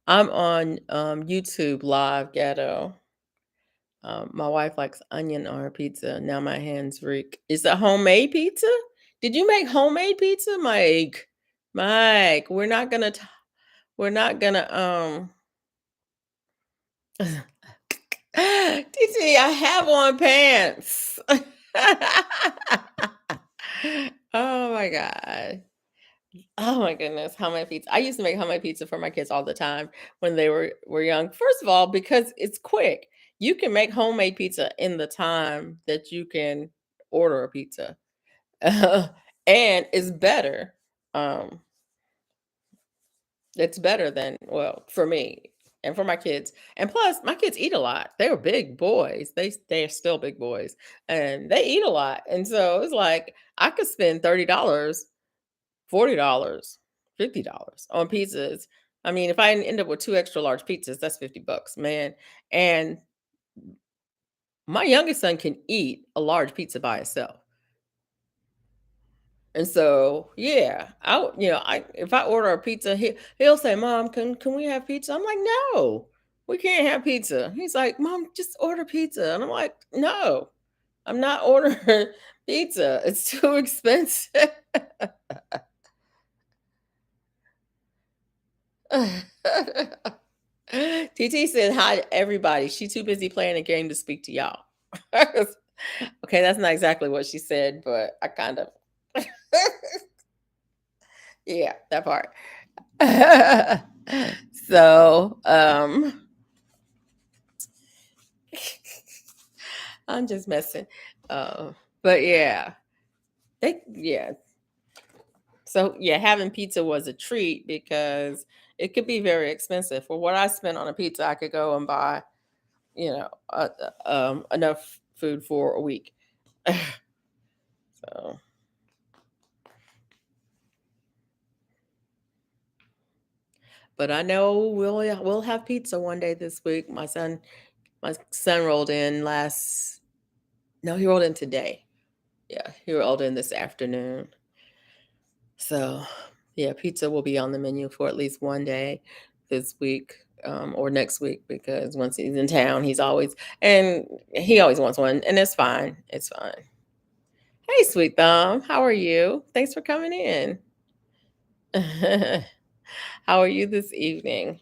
I'm on, YouTube Live Ghetto. My wife likes onion on her pizza. Now my hands reek. Is it homemade pizza? Did you make homemade pizza, Mike? Mike, we're not gonna TT, I have on pants. Oh my god. Oh my goodness, homemade pizza. I used to make homemade pizza for my kids all the time when they were young. First of all, because it's quick. You can make homemade pizza in the time that you can order a pizza. And it's better. Um, it's better than, well, for me and for my kids. And plus, my kids eat a lot. They were big boys. They're still big boys, and they eat a lot. And so it's like I could spend $30, $40, $50 on pizzas. I mean, if I end up with 2 extra large pizzas, that's $50, man. And my youngest son can eat a large pizza by itself. And so, yeah, I if I order a pizza, he'll say, "Mom, can we have pizza?" I'm like, "No, we can't have pizza." He's like, "Mom, just order pizza." And I'm like, "No, I'm not ordering pizza. It's too expensive." TT said hi to everybody. She too busy playing a game to speak to y'all. Okay, that's not exactly what she said, but I kind of yeah, that part. So, I'm just messing. Uh, but yeah, yeah. So yeah, having pizza was a treat because it could be very expensive. For what I spent on a pizza, I could go and buy, enough food for a week. So, but I know we'll have pizza one day this week. My son rolled in last. No, he rolled in today. Yeah, he rolled in this afternoon. So, yeah, pizza will be on the menu for at least one day this week, or next week, because once he's in town, and he always wants one, and it's fine. It's fine. Hey, sweet thumb, how are you? Thanks for coming in. How are you this evening?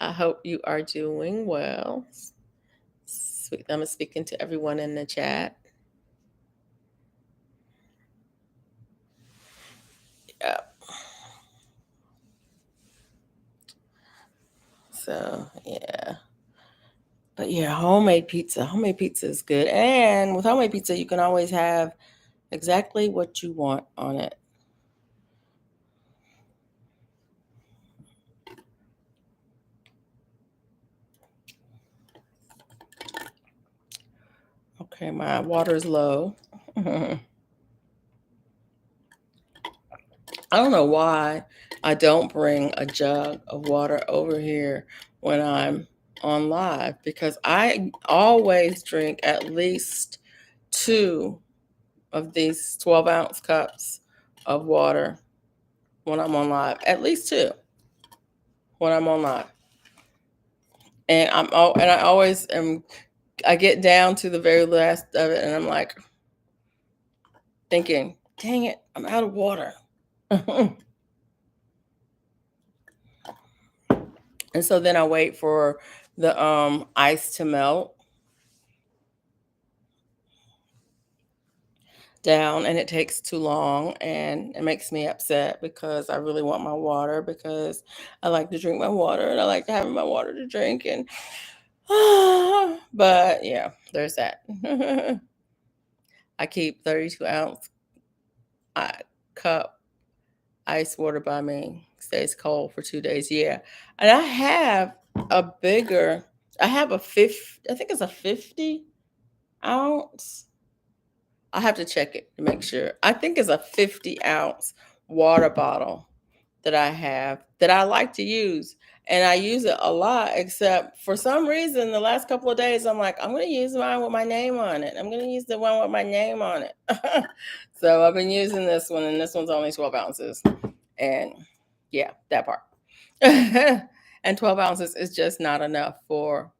I hope you are doing well. Sweet thumb is speaking to everyone in the chat. Yeah. So yeah. But yeah, homemade pizza. Homemade pizza is good. And with homemade pizza, you can always have exactly what you want on it. Okay, my water is low. I don't know why I don't bring a jug of water over here when I'm on live, because I always drink at least two of these 12-ounce cups of water when I'm on live. At least two when I'm on live. And I always am. I get down to the very last of it, and I'm like thinking, "Dang it, I'm out of water." And so then I wait for the ice to melt down, and it takes too long, and it makes me upset because I really want my water, because I like to drink my water, and I like to have my water to drink. And but yeah, there's that. I keep 32-ounce cup ice water by me. Stays cold for 2 days. Yeah. And a bigger, I have a fifth, I think it's a 50-ounce. I have to check it to make sure. I think it's a 50-ounce water bottle that I have that I like to use. And I use it a lot, except for some reason, the last couple of days, I'm like, I'm going to use mine with my name on it. I'm going to use the one with my name on it. So I've been using this one, and this one's only 12 ounces. And yeah, that part. And 12 ounces is just not enough for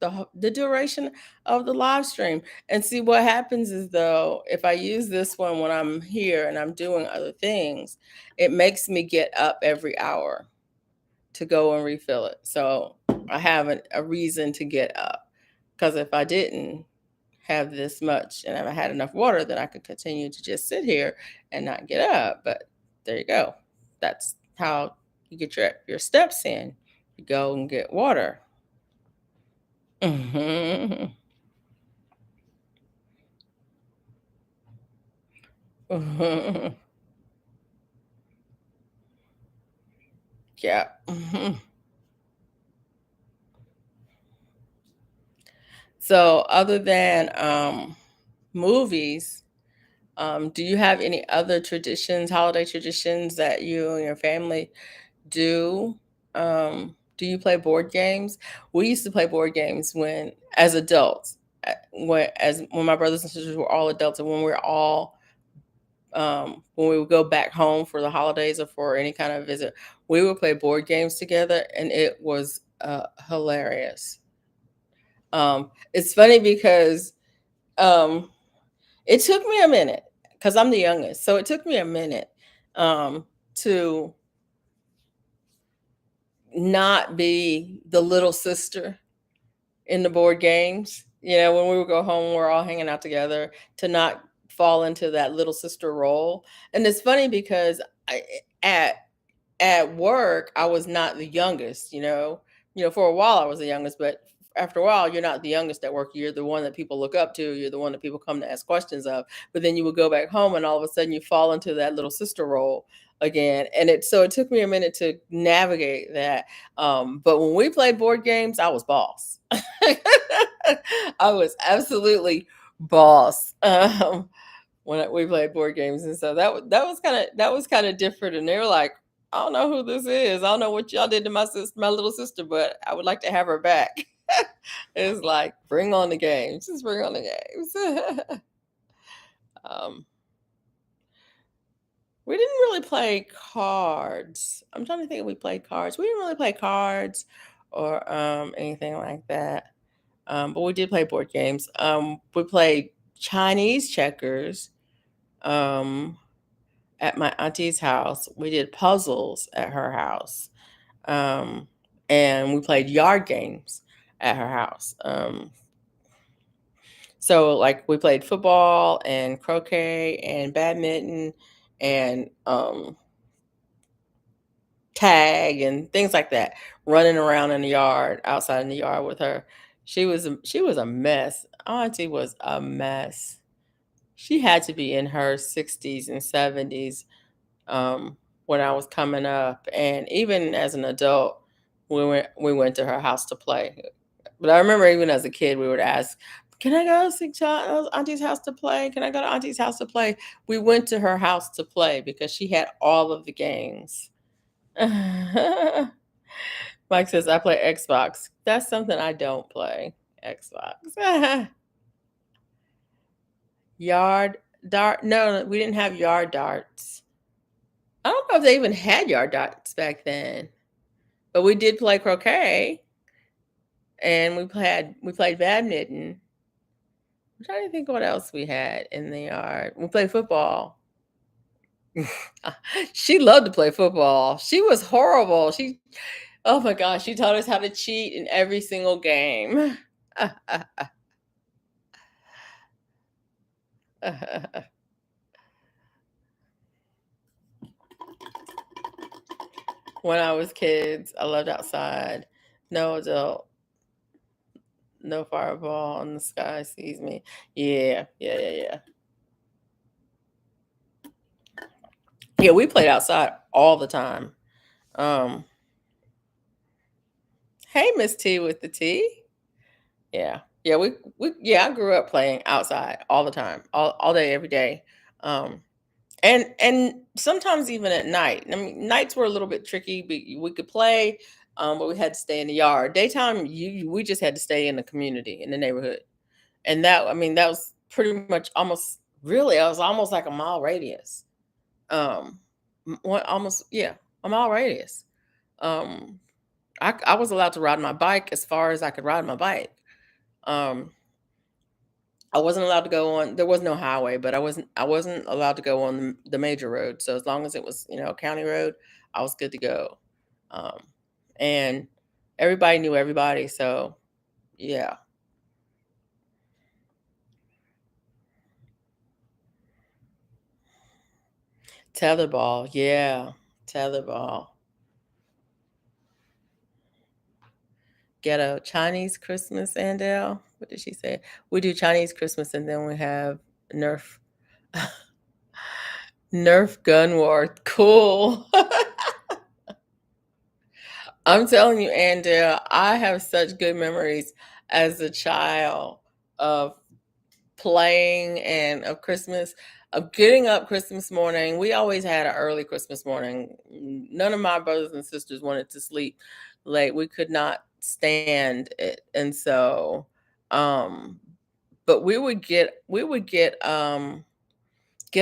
the duration of the live stream. And see, what happens is, though, if I use this one when I'm here and I'm doing other things, it makes me get up every hour to go and refill it. So I have a reason to get up, because if I didn't have this much and I had enough water that I could continue to just sit here and not get up. But there you go. That's how you get your steps in. You go and get water. Mhm. Mhm. Yeah. Mhm. So other than movies, do you have any other traditions, holiday traditions that you and your family do? Do you play board games? We used to play board games when, as adults, when my brothers and sisters were all adults, and when we were all when we would go back home for the holidays or for any kind of visit, we would play board games together, and it was hilarious. It's funny because um, it took me a minute because I'm the youngest, so it took me a minute to not be the little sister in the board games. When we would go home, we're all hanging out together, to not fall into that little sister role. And it's funny because at at work, I was not the youngest. For a while I was the youngest, but after a while, you're not the youngest at work. You're the one that people look up to. You're the one that people come to ask questions of. But then you would go back home, and all of a sudden, you fall into that little sister role again. And it took me a minute to navigate that. But when we played board games, I was boss. I was absolutely boss. When we played board games, and so that was kind of different. And they were like, "I don't know who this is. I don't know what y'all did to my little sister, but I would like to have her back." It's like, bring on the games, just bring on the games. um, we didn't really play cards. I'm trying to think if we played cards. We didn't really play cards or anything like that. But we did play board games. We played Chinese checkers. Um, at my auntie's house. We did puzzles at her house. Um, and we played yard games at her house. So like we played football and croquet and badminton and tag and things like that, running around in the yard, outside in the yard with her. She was a mess. Auntie was a mess. She had to be in her 60s and 70s when I was coming up, and even as an adult, we went to her house to play. But I remember even as a kid, we would ask, "Can I go to Auntie's house to play? Can I go to Auntie's house to play?" We went to her house to play because she had all of the games. Mike says, "I play Xbox." That's something I don't play. Xbox. Yard dart? No, we didn't have yard darts. I don't know if they even had yard darts back then. But we did play croquet, and we played badminton. I'm trying to think what else we had in the yard. We played football. She loved to play football. She was horrible. Oh my gosh, she taught us how to cheat in every single game. When I was kids, I loved outside. No adult, no fireball in the sky sees me. Yeah, yeah, yeah, yeah. Yeah, we played outside all the time. Um, hey, Miss T with the T. Yeah. Yeah, yeah, I grew up playing outside all the time, all day, every day. Um, and sometimes even at night. I mean, nights were a little bit tricky, but we could play, but we had to stay in the yard. Daytime, we just had to stay in the community, in the neighborhood. And that was pretty much it was almost like a mile radius. Almost, yeah, a mile radius. Um, I was allowed to ride my bike as far as I could ride my bike. Um, I wasn't allowed to go on. There was no highway, but I wasn't allowed to go on the major road. So as long as it was, a county road, I was good to go. Um, and everybody knew everybody. So yeah, Tetherball, yeah, tetherball. Ghetto Chinese Christmas, Andel. What did she say? We do Chinese Christmas, and then we have Nerf Nerf gun war. Cool. I'm telling you, Andel, I have such good memories as a child of playing and of Christmas, of getting up Christmas morning. We always had an early Christmas morning. None of my brothers and sisters wanted to sleep late. We could not stand it. And so, um, but we would get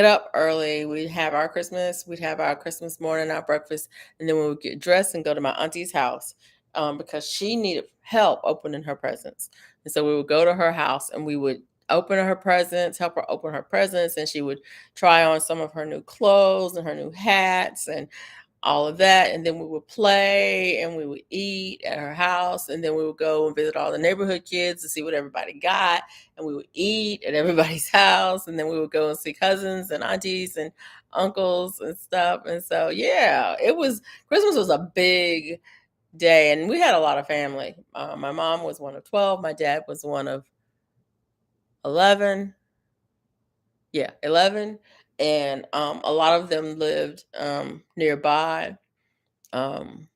up early. We'd have our Christmas morning, our breakfast, and then we would get dressed and go to my auntie's house because she needed help opening her presents. And so we would go to her house and we would open her presents, help her open her presents, and she would try on some of her new clothes and her new hats and all of that. And then we would play and we would eat at her house. And then we would go and visit all the neighborhood kids to see what everybody got. And we would eat at everybody's house. And then we would go and see cousins and aunties and uncles and stuff. And so, yeah, Christmas was a big day. And we had a lot of family. My mom was one of 12. My dad was one of 11. Yeah, 11. And a lot of them lived nearby. Um,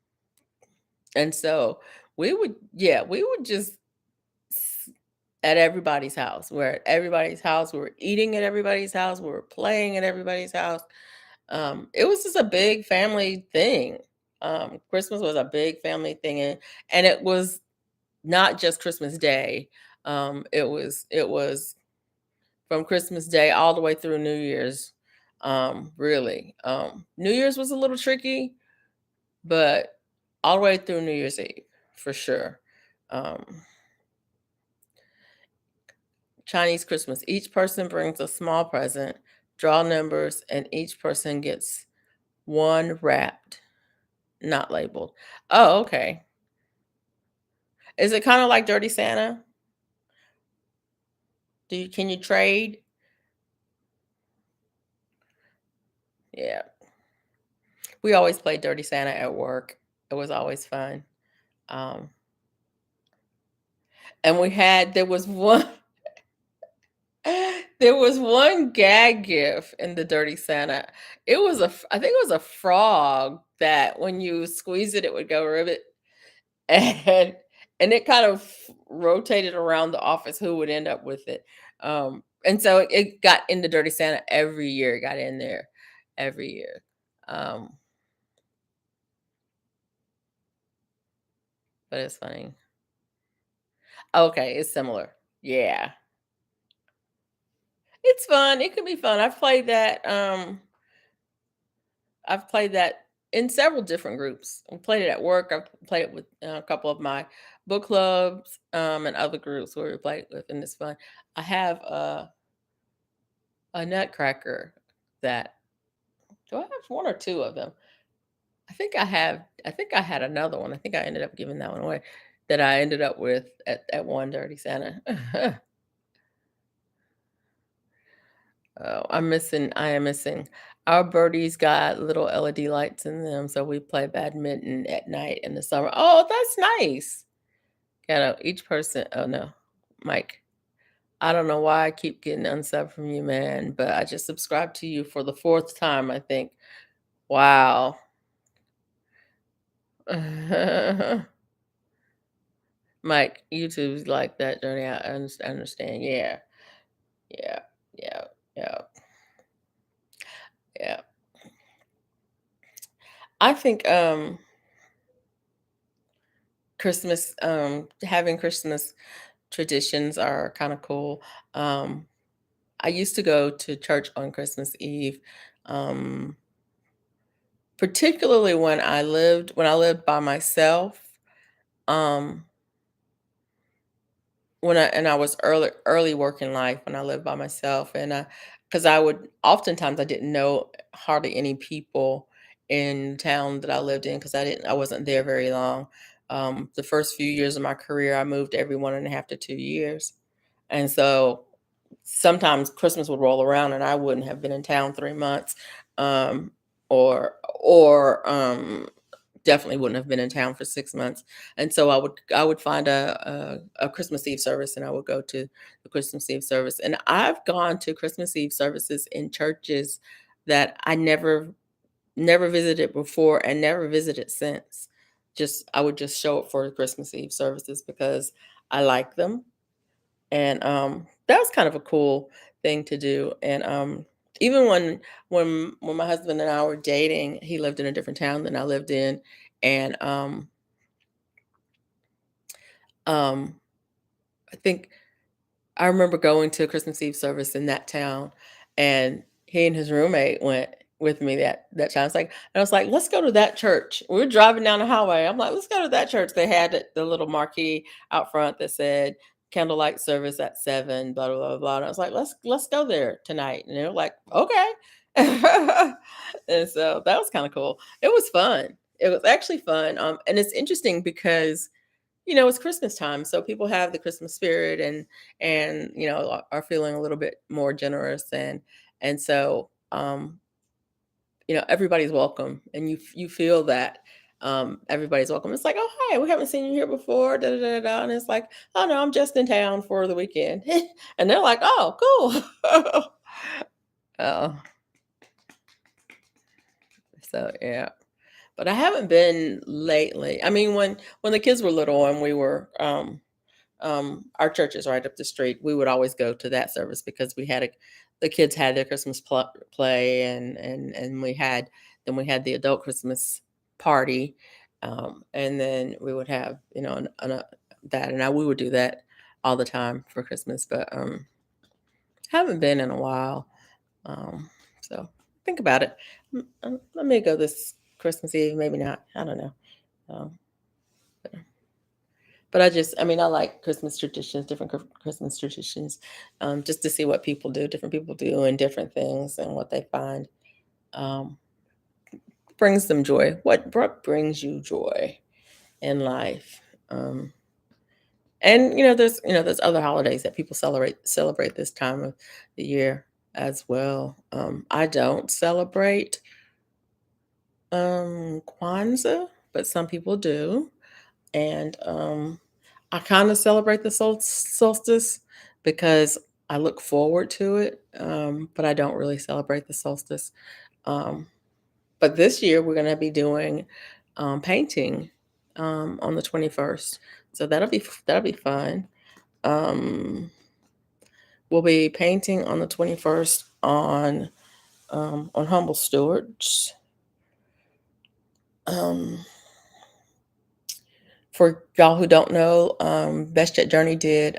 and so we would just at everybody's house. We're at everybody's house. We were eating at everybody's house. We were playing at everybody's house. It was just a big family thing. Christmas was a big family thing, and it was not just Christmas Day. It was from Christmas Day all the way through New Year's. Really, New Year's was a little tricky, but all the way through New Year's Eve for sure. Um, Chinese Christmas. Each person brings a small present, draw numbers, and each person gets one wrapped, not labeled. Oh, okay. Is it kind of like Dirty Santa? Can you trade? Yeah. We always played Dirty Santa at work. It was always fun. Um, and there was one there was one gag gift in the Dirty Santa. I think it was a frog that when you squeeze it, it would go ribbit. And it kind of rotated around the office who would end up with it. And so it got in the Dirty Santa every year. It got in there every year. Um, but it's funny. Okay, it's similar. Yeah. It's fun. It can be fun. I've played that in several different groups. I played it at work. I've played it with a couple of my book clubs and other groups where we played with, and it's fun. I have a nutcracker that do I have one or two of them? I think I had another one. I think I ended up giving that one away that I ended up with at one Dirty Santa. Oh, I am missing. Our birdies got little LED lights in them, so we play badminton at night in the summer. Oh, that's nice. Each person, oh no, Mike. I don't know why I keep getting unsub from you, man, but I just subscribed to you for the fourth time, I think. Wow. Mike, YouTube's like that, Journey. I understand. Yeah. Yeah. Yeah. Yeah. Yeah. I think having Christmas traditions are kind of cool. Um I used to go to church on Christmas Eve. Um Particularly when I lived by myself. Um when I was early working life when I lived by myself, and because I would oftentimes I didn't know hardly any people in town that I lived in because I wasn't there very long. The first few years of my career, I moved every 1.5 to 2 years, and so sometimes Christmas would roll around and I wouldn't have been in town 3 months. um, or definitely wouldn't have been in town for 6 months. And so I would find a Christmas Eve service, and I would go to the Christmas Eve service. And I've gone to Christmas Eve services in churches that I never visited before and never visited since. Just I would just show up for the Christmas Eve services because I like them. And that was kind of a cool thing to do. And even when my husband and I were dating, he lived in a different town than I lived in. And um I think I remember going to a Christmas Eve service in that town, and he and his roommate went with me that time. I was like, "Let's go to that church." We were driving down the highway. I'm like, "Let's go to that church." They had the little marquee out front that said candlelight service at 7, blah blah blah blah. And I was like, "Let's go there tonight." And they're like, "Okay." And so that was kind of cool. It was fun. It was actually fun. And it's interesting because it's Christmas time, so people have the Christmas spirit, and are feeling a little bit more generous, and so everybody's welcome, and you feel that everybody's welcome. It's like, oh hi, we haven't seen you here before, da da da da, and it's like, oh no, I'm just in town for the weekend, and they're like, oh cool. Oh, so yeah. But I haven't been lately. I mean, when the kids were little and we were our church is right up the street. We would always go to that service because the kids had their Christmas play, and we had the adult Christmas party, and then we would have that, and we would do that all the time for Christmas. But haven't been in a while, so think about it. Let me go this Christmas Eve, maybe not. I don't know. Um, But I mean, I like Christmas traditions, different Christmas traditions, just to see what different people do, and different things, and what they find um, brings them joy. What brings you joy in life? Um, and there's other holidays that people celebrate this time of the year as well. I don't celebrate Kwanzaa, but some people do. And I kind of celebrate the solstice because I look forward to it, but I don't really celebrate the solstice. Um, but this year we're going to be doing painting on the 21st, so that'll be fun. Um, we'll be painting on the 21st on Humble Stewards. Um, for y'all who don't know, Best Jet Journey did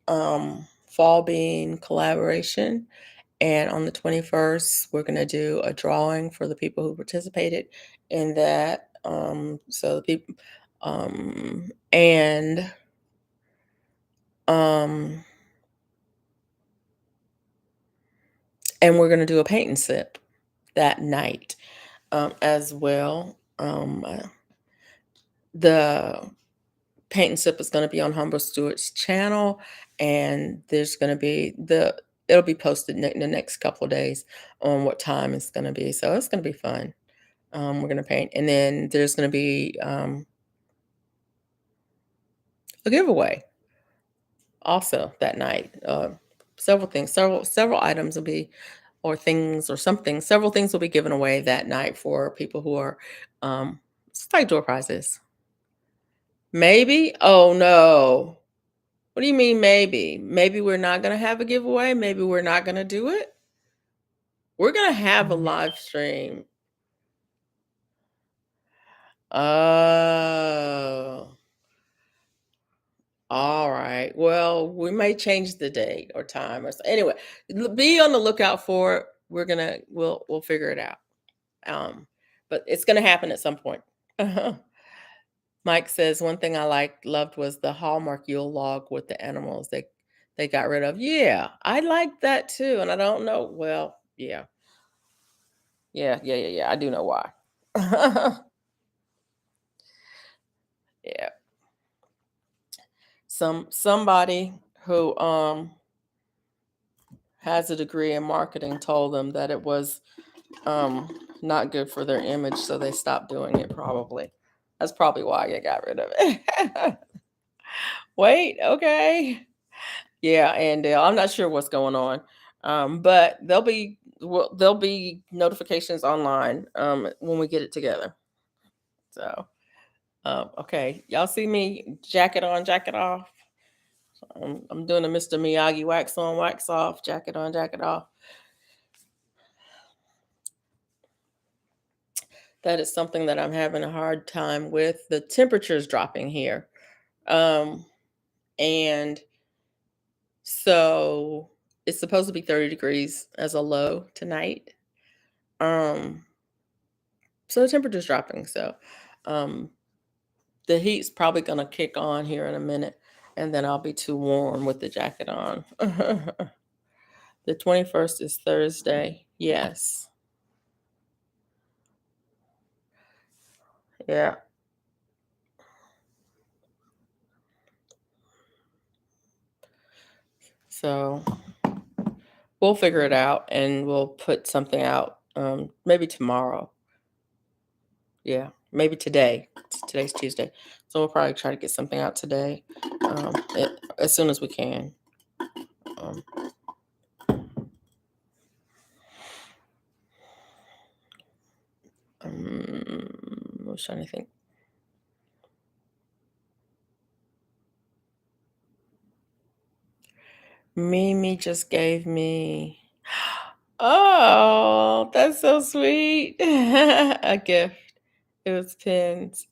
fall bean collaboration, and on the 21st we're going to do a drawing for the people who participated in that. So the people and um and we're going to do a paint and sip that night as well. The paint and sip is going to be on Humble Stewart's channel, and there's going to be it'll be posted in the next couple of days on what time it's going to be. So it's going to be fun. We're going to paint, and then there's going to be a giveaway also that night. Several things, several items will be, or things, or something. Several things will be given away that night for people who are. It's like door prizes. Maybe. Oh no. What do you mean maybe? Maybe we're not going to have a giveaway. Maybe we're not going to do it. We're going to have a live stream. Oh. All right. Well, we may change the date or time or so. Anyway, be on the lookout for it. We'll figure it out. But it's gonna happen at some point. Mike says one thing loved was the Hallmark Yule log with the animals they got rid of. Yeah, I like that too. And I don't know. Well, yeah. Yeah. I do know why. Yeah. Somebody who has a degree in marketing told them that it was not good for their image, so they stopped doing it probably. That's probably why I got rid of it. Wait, okay. Yeah, and I'm not sure what's going on. But there'll be notifications online when we get it together. So, okay, y'all see me jacket on, jacket off. I'm doing a Mr. Miyagi wax on, wax off, jacket on, jacket off. That is something that I'm having a hard time with. The temperature's dropping here. Um, and so it's supposed to be 30 degrees as a low tonight. Um, so the temperature's dropping. So um the heat's probably gonna kick on here in a minute, and then I'll be too warm with the jacket on. The 21st is Thursday. Yes. Yeah. So we'll figure it out and we'll put something out maybe tomorrow. Yeah, maybe today. Today's Tuesday. So we'll probably try to get something out today as soon as we can. Um, I was trying to think. Mimi just gave me, oh, that's so sweet. A gift. It was pins.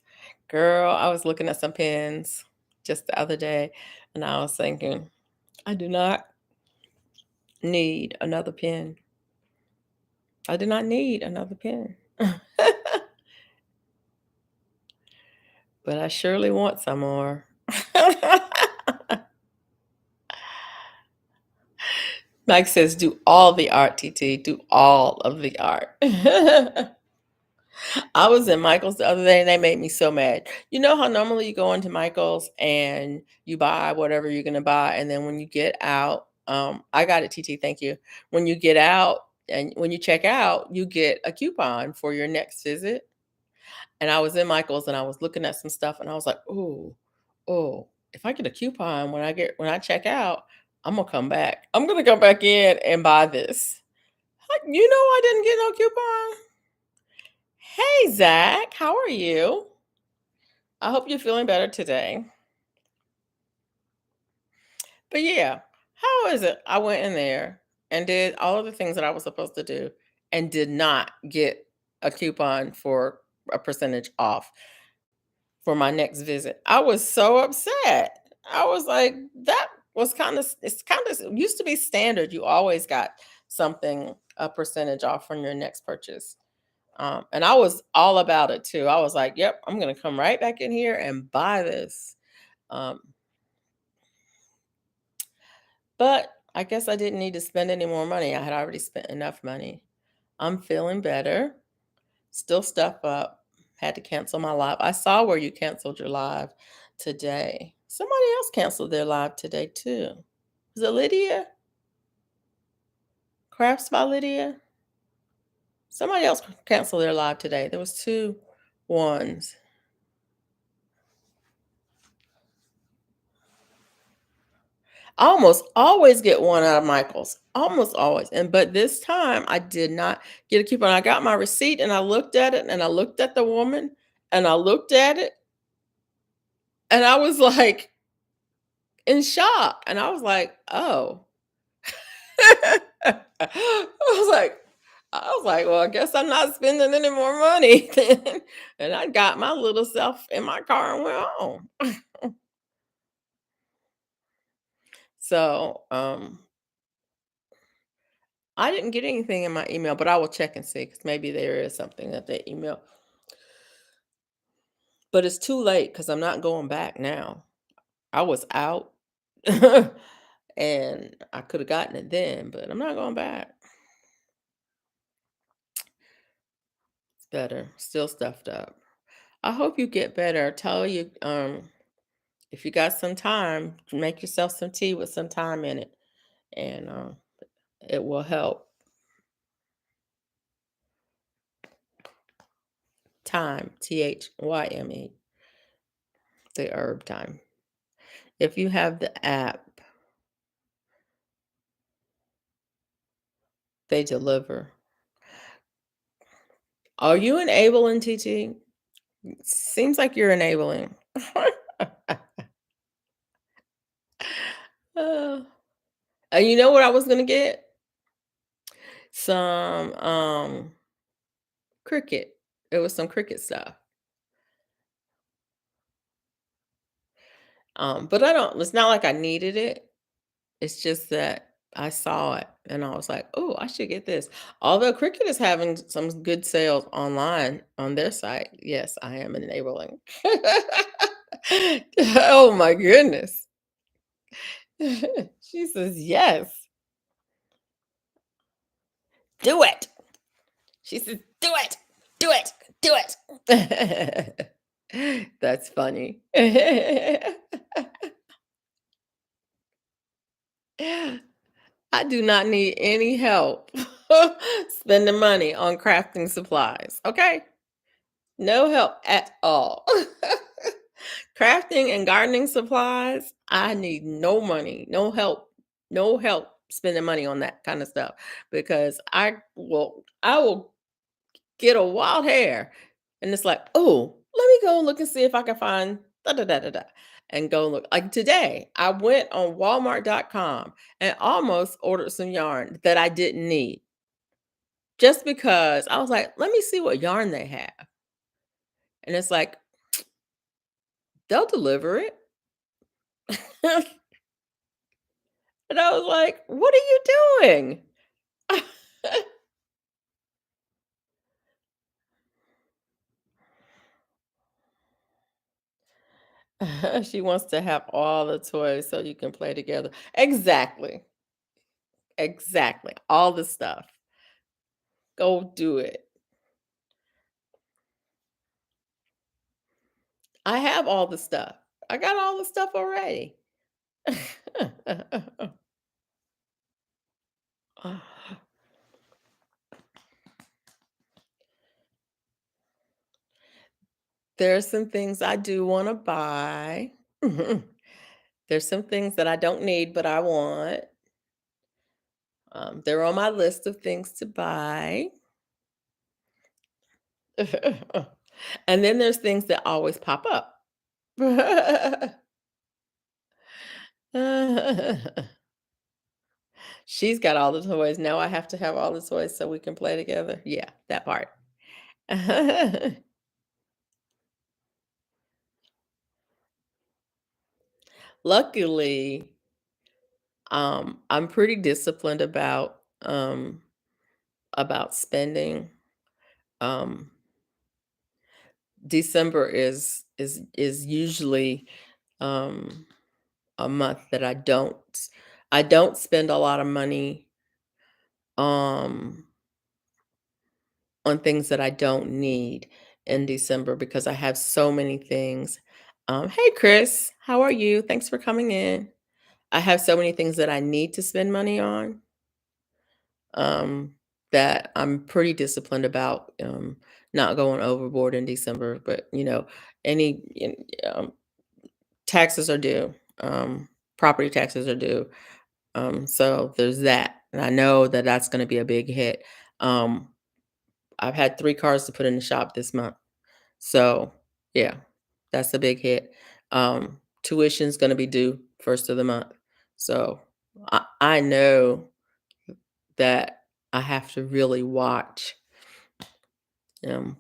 Girl, I was looking at some pins just the other day and I was thinking, I do not need another pen. I do not need another pen. But I surely want some more. Mike says, do all the art, TT. Do all of the art. I was in Michael's the other day and they made me so mad. You know how normally you go into Michael's and you buy whatever you're gonna buy, and then when you get out, I got it, TT, thank you. When you get out and when you check out, you get a coupon for your next visit. And I was in Michael's and I was looking at some stuff and I was like, oh, if I get a coupon when I check out, I'm gonna come back. I'm gonna come back in and buy this. You know I didn't get no coupon. Hey Zach, how are you? I hope you're feeling better today. But yeah, how is it? I went in there and did all of the things that I was supposed to do and did not get a coupon for a percentage off for my next visit. I was so upset. I was like, that was it's kind of used to be standard. You always got something, a percentage off on your next purchase. And I was all about it too. I was like, yep, I'm going to come right back in here and buy this. Um, but I guess I didn't need to spend any more money. I had already spent enough money. I'm feeling better. Still stuff up. Had to cancel my live. I saw where you canceled your live today. Somebody else canceled their live today too. Was it Lydia? Crafts by Lydia? Somebody else canceled their live today. There was two ones. I almost always get one out of Michael's. Almost always. And but this time I did not get a coupon. I got my receipt and I looked at it and I looked at the woman and I looked at it and I was like in shock. And I was like, oh. I was like, well, I guess I'm not spending any more money then. And I got my little self in my car and went home. So I didn't get anything in my email, but I will check and see because maybe there is something that they email. But it's too late because I'm not going back now. I was out and I could have gotten it then, but I'm not going back. It's better. Still stuffed up. I hope you get better. Tell you, if you got some time, make yourself some tea with some thyme in it, and it will help. Thyme, Thyme, the herb thyme. If you have the app, they deliver. Are you enabling, TT? Seems like you're enabling. Uh, and you know what I was gonna get? Some Cricket. It was some Cricket stuff. But I don't it's not like I needed it. It's just that I saw it and I was like, "Oh, I should get this." Although Cricket is having some good sales online on their site. Yes, I am enabling. Oh my goodness. She says, "Yes, do it." She says, "Do it. Do it. Do it." That's funny. I do not need any help spending money on crafting supplies. Okay? No help at all. Crafting and gardening supplies, I need no money, no help spending money on that kind of stuff because I will get a wild hair and it's like, "Oh, let me go look and see if I can find da da da da da." And go look. Like today, I went on walmart.com and almost ordered some yarn that I didn't need just because I was like, "Let me see what yarn they have." And it's like, "They'll deliver it." And I was like, "What are you doing?" She wants to have all the toys so you can play together. Exactly. Exactly. All the stuff. Go do it. I have all the stuff. I got all the stuff already. There's some things I do wanna buy. There's some things that I don't need, but I want. They're on my list of things to buy. And then there's things that always pop up. She's got all the toys. Now I have to have all the toys so we can play together. Yeah, that part. Luckily, I'm pretty disciplined about spending. Um, December is usually um a month that I don't spend a lot of money um on things that I don't need in December because I have so many things. Hey Chris, how are you? Thanks for coming in. I have so many things that I need to spend money on, um, that I'm pretty disciplined about not going overboard in December. But any taxes are due, property taxes are due. So there's that, and I know that that's going to be a big hit. Um, I've had 3 cars to put in the shop this month. So, yeah, that's a big hit. Tuition's gonna be due first of the month. So, I know that I have to really watch,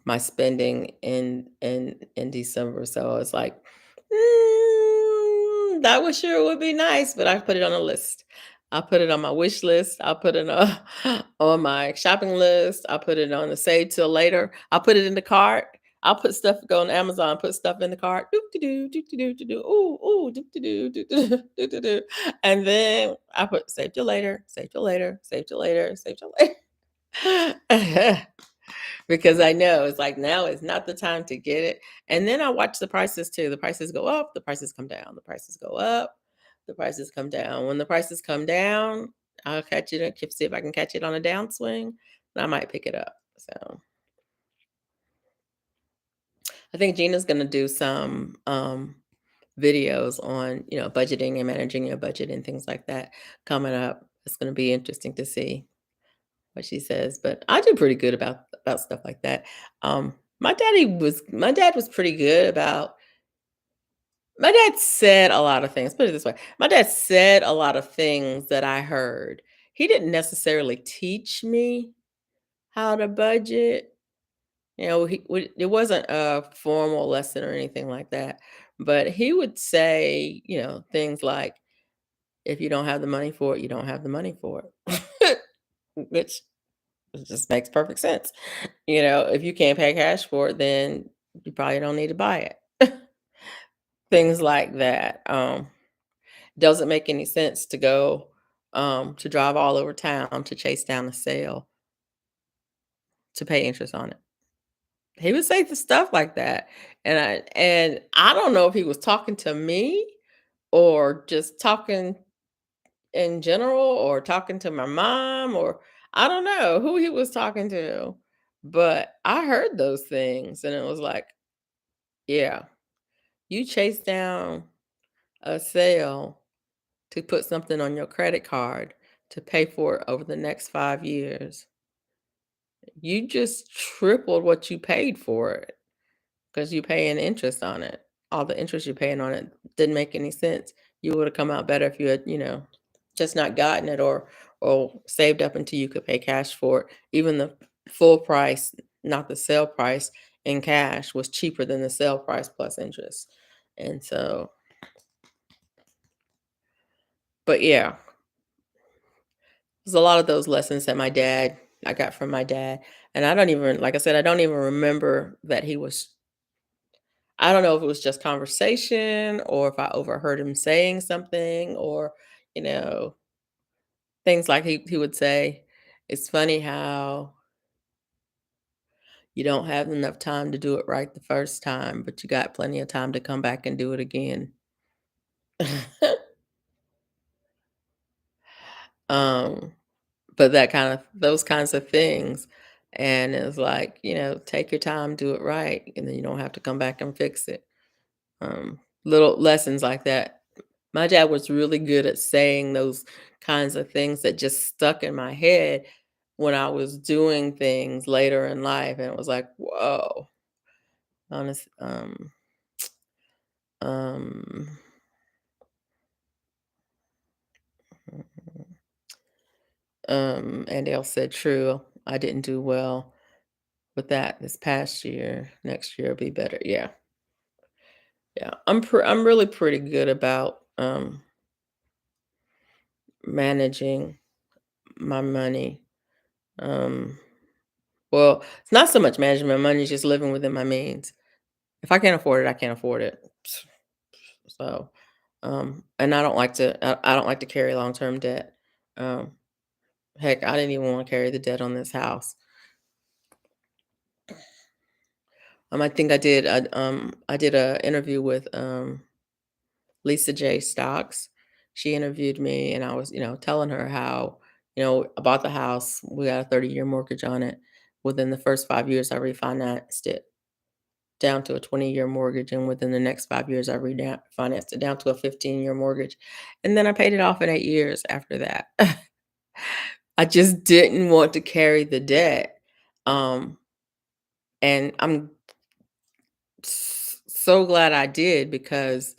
my spending in December. So it's like, that would sure would be nice, but I put it on a list. I'll put it on my wish list. I'll put it on on my shopping list. I'll put it on the save till later. I'll put it in the cart. I'll put stuff go on Amazon, put stuff in the cart. Doop de doo, doop de doo, de doo. Ooh, ooh, doop de doo, doop de doo, doop de doo. And then I put save till later, save till later, save till later, save till later. Because I know it's like now is not the time to get it. And then I watch the prices too. The prices go up, the prices come down, the prices go up, the prices come down. When the prices come down, I'll catch it, see if I can catch it on a downswing, and I might pick it up. So I think Gina's gonna do some videos on, budgeting and managing your budget and things like that coming up. It's gonna be interesting to see what she says, but I do pretty good about stuff like that. My dad was pretty good about my dad said a lot of things, put it this way, my dad said a lot of things that I heard. He didn't necessarily teach me how to budget. It wasn't a formal lesson or anything like that, but he would say, things like, "If you don't have the money for it, you don't have the money for it," which just makes perfect sense. If you can't pay cash for it, then you probably don't need to buy it. Things like that. Doesn't make any sense to go to drive all over town to chase down a sale to pay interest on it. He would say the stuff like that, and I don't know if he was talking to me or just talking in general or talking to my mom, or I don't know who he was talking to, but I heard those things and it was like, yeah, you chase down a sale to put something on your credit card to pay for it over the next 5 years. You just tripled what you paid for it. 'Cause you paying interest on it. All the interest you're paying on it didn't make any sense. You would've come out better if you had, just not gotten it or saved up until you could pay cash for it. Even the full price, not the sale price in cash was cheaper than the sale price plus interest. And so but yeah, there's a lot of those lessons that I got from my dad, and I don't even like I said, I don't even remember that he was I don't know if it was just conversation or if I overheard him saying something or, you know, things like he would say, "It's funny how you don't have enough time to do it right the first time, but you got plenty of time to come back and do it again." Um, but those kinds of things, and it's like, take your time, do it right, and then you don't have to come back and fix it. Little lessons like that. My dad was really good at saying those kinds of things that just stuck in my head when I was doing things later in life, and it was like, "Whoa." Honest um, and Dale said, "True, I didn't do well with that this past year. Next year will be better." Yeah, yeah. I'm really pretty good about, managing my money. Um Well, it's not so much managing my money, it's just living within my means. If I can't afford it, I can't afford it. So, and I don't like to carry long-term debt. Um, heck, I didn't even want to carry the debt on this house. I did a interview with Lisa J. Stocks. She interviewed me and I was, telling her how, I bought the house. We got a 30-year mortgage on it. Within the first 5 years, I refinanced it down to a 20-year mortgage, and within the next 5 years, I refinanced it down to a 15-year mortgage, and then I paid it off in 8 years after that. I just didn't want to carry the debt, um, and I'm so glad I did because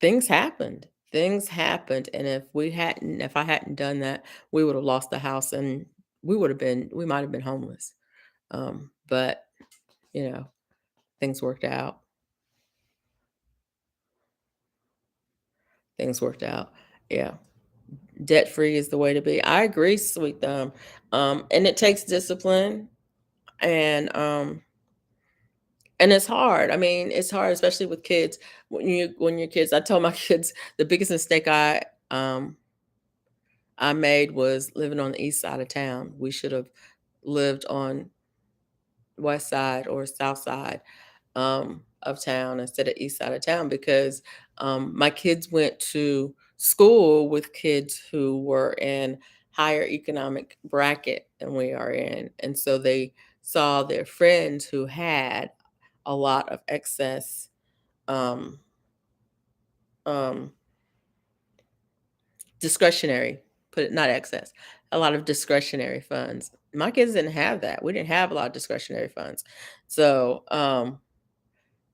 things happened, and if I hadn't done that, we would have lost the house, and we might have been homeless, but, you know, things worked out. Things worked out. Yeah. Debt free is the way to be. I agree, sweet thumb. And it takes discipline and it's hard. I mean, it's hard, especially with kids. When you're kids, I tell my kids the biggest mistake I made was living on the east side of town. We should have lived on west side or south side of town instead of east side of town because my kids went to school with kids who were in higher economic bracket than we are in, and so they saw their friends who had a lot of excess um, um, discretionary, put it not excess, a lot of discretionary funds. My kids didn't have that. We didn't have a lot of discretionary funds. So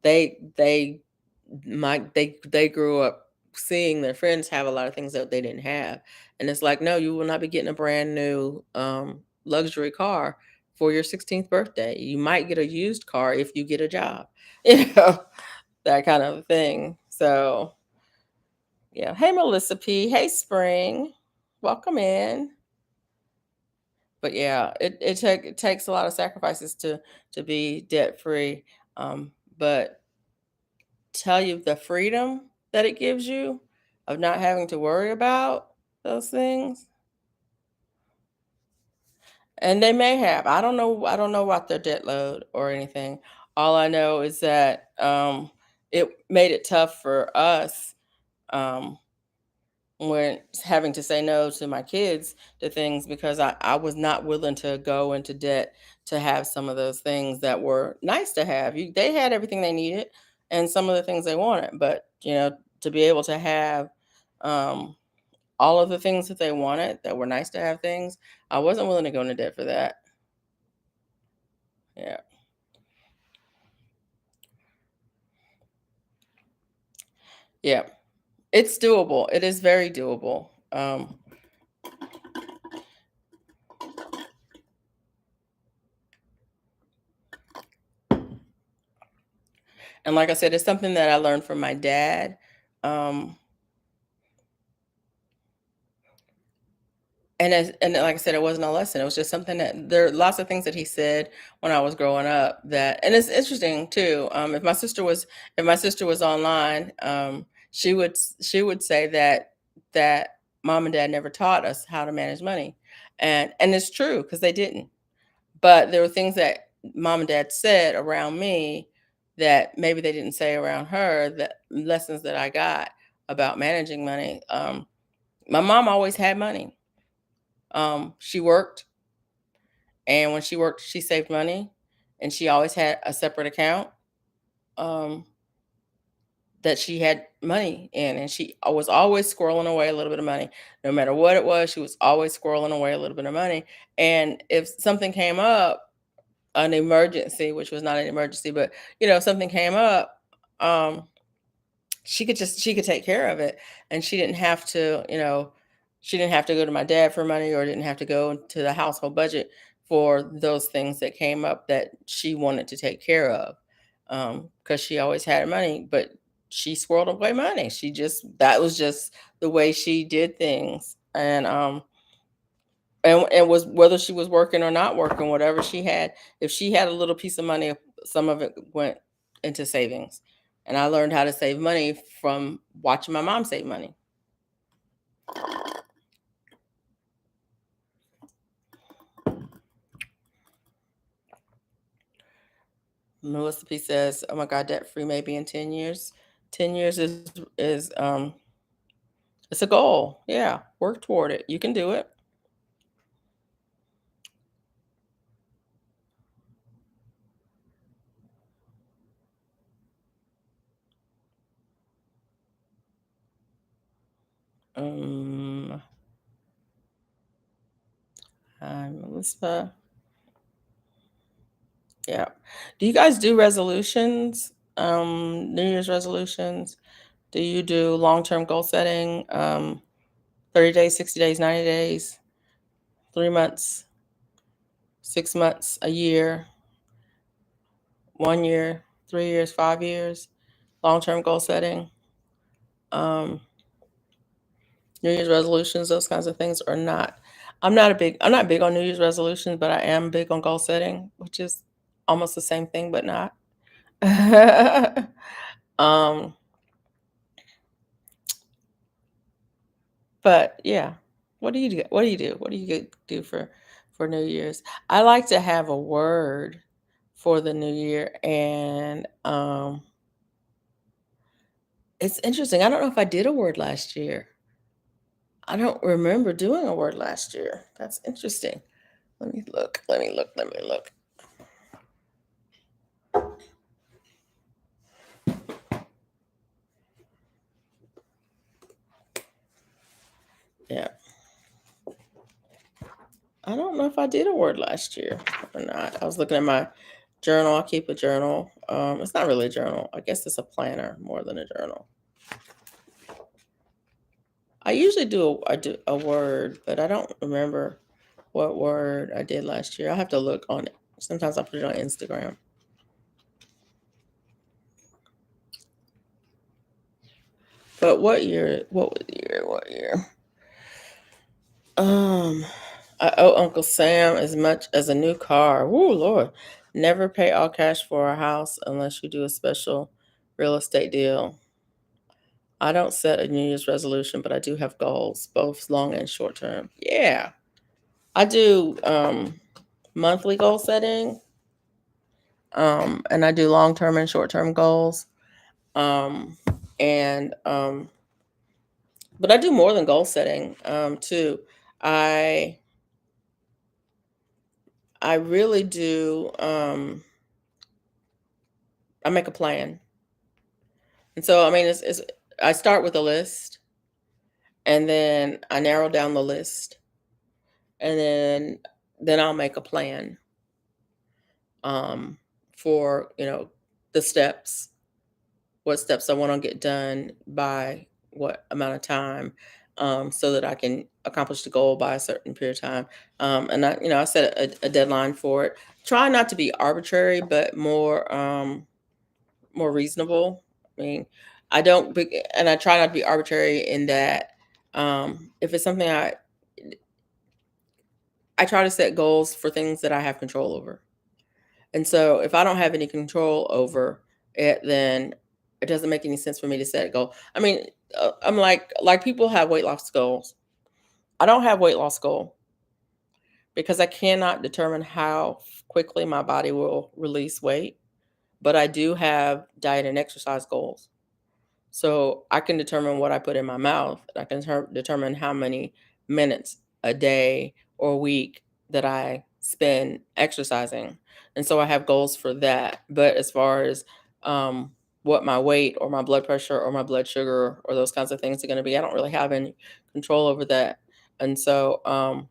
they they grew up seeing their friends have a lot of things that they didn't have. And it's like, no, you will not be getting a brand new luxury car for your 16th birthday. You might get a used car if you get a job, you know, that kind of thing. So yeah. Hey, Melissa P. Hey, Spring. Welcome in. But yeah, it takes a lot of sacrifices to be debt free. But tell you the freedom that it gives you of not having to worry about those things. And they may have. I don't know. I don't know about their debt load or anything. All I know is that it made it tough for us. Um, when having to say no to my kids to things because I was not willing to go into debt to have some of those things that were nice to have. They had everything they needed and some of the things they wanted, but to be able to have um, all of the things that they wanted that were nice to have things, I wasn't willing to go into debt for that. Yeah. Yeah. It's doable. It is very doable. And like I said, it's something that I learned from my dad. Um, and like I said, it wasn't a lesson. It was just something that there are lots of things that he said when I was growing up that, and it's interesting too. If my sister was online, she would say that mom and dad never taught us how to manage money, and it's true because they didn't. But there were things that mom and dad said around me that maybe they didn't say around her. That lessons that I got about managing money. My mom always had money. She worked, and when she worked, she saved money, and she always had a separate account um, that she had money in, and she was always squirreling away a little bit of money, no matter what it was. She was always squirreling away a little bit of money, and if something came up, an emergency, which was not an emergency, but something came up, um, she could take care of it, and she didn't have to go to my dad for money or didn't have to go to the household budget for those things that came up that she wanted to take care of, because she always had money, but she squirreled away money. That was just the way she did things. And was whether she was working or not working, whatever she had, if she had a little piece of money, some of it went into savings. And I learned how to save money from watching my mom save money. Melissa P says, "Oh my God, debt free maybe in 10 years. 10 years is it's a goal. Yeah, work toward it. You can do it." Um, Hi, Melissa. Yeah. Do you guys do resolutions? New Year's resolutions? Do you do long-term goal setting? 30 days, 60 days, 90 days, 3 months, 6 months, a year, 1 year, 3 years, 5 years, long-term goal setting, um, New Year's resolutions, those kinds of things are not. I'm not big on New Year's resolutions, but I am big on goal setting, which is almost the same thing, but not. um, but yeah, what do you do? What do you do? What do you do for New Year's? I like to have a word for the new year, and it's interesting. I don't know if I did a word last year. I don't remember doing a word last year. That's interesting. Let me look. Let me look. Let me look. I don't know if I did a word last year or not. I was looking at my journal. I keep a journal. It's not really a journal. I guess it's a planner more than a journal. I usually do a word, but I don't remember what word I did last year. I have to look on it. Sometimes I put it on Instagram. But what year? What was the year? What year? I owe Uncle Sam as much as a new car. Woo, Lord. Never pay all cash for a house unless you do a special real estate deal. I don't set a New Year's resolution, but I do have goals, both long and short term. Yeah. I do monthly goal setting. And I do long term and short term goals. Um, and but I do more than goal setting too. I really do. I make a plan, and so I mean, it's I start with a list, and then I narrow down the list, and then I'll make a plan um, for the steps, what steps I want to get done by what amount of time, so that I can accomplish the goal by a certain period of time. And I set a deadline for it. Try not to be arbitrary, but more reasonable. I mean, and I try not to be arbitrary in that if it's something I try to set goals for things that I have control over. And so if I don't have any control over it, then it doesn't make any sense for me to set a goal. I mean, I'm like people have weight loss goals. I don't have weight loss goal because I cannot determine how quickly my body will release weight, but I do have diet and exercise goals. So I can determine what I put in my mouth. I can determine how many minutes a day or week that I spend exercising. And so I have goals for that. But as far as what my weight or my blood pressure or my blood sugar or those kinds of things are going to be, I don't really have any control over that. And so I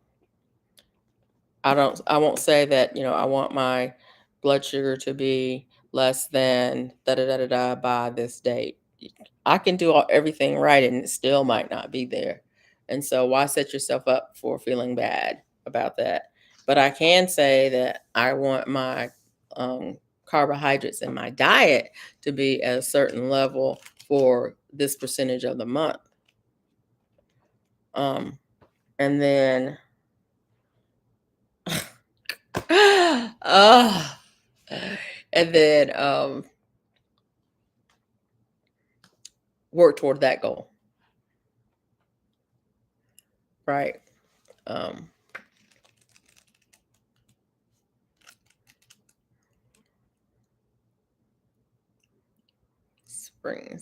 won't say that, I want my blood sugar to be less than da da da da da by this date. I can do everything right and it still might not be there. And so why set yourself up for feeling bad about that? But I can say that I want my carbohydrates in my diet to be at a certain level for this percentage of the month. And then oh, and then work toward that goal. Right. Um, spring.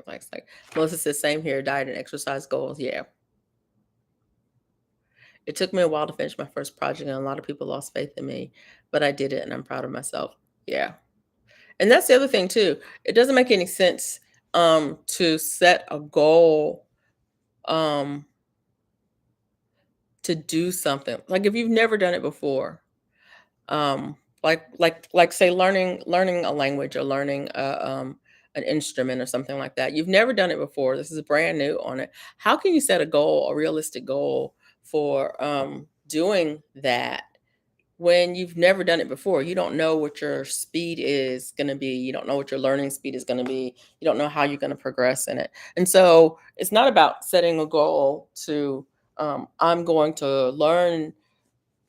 Like Melissa says, same here. Diet and exercise goals. Yeah. It took me a while to finish my first project, and a lot of people lost faith in me, but I did it, and I'm proud of myself. Yeah. And that's the other thing too. It doesn't make any sense to set a goal um to do something. Like if you've never done it before, like say learning a language or learning an instrument or something like that. You've never done it before. This is brand new on it. How can you set a goal, a realistic goal for doing that when you've never done it before? You don't know what your speed is going to be. You don't know what your learning speed is going to be. You don't know how you're going to progress in it. And so it's not about setting a goal to I'm going to learn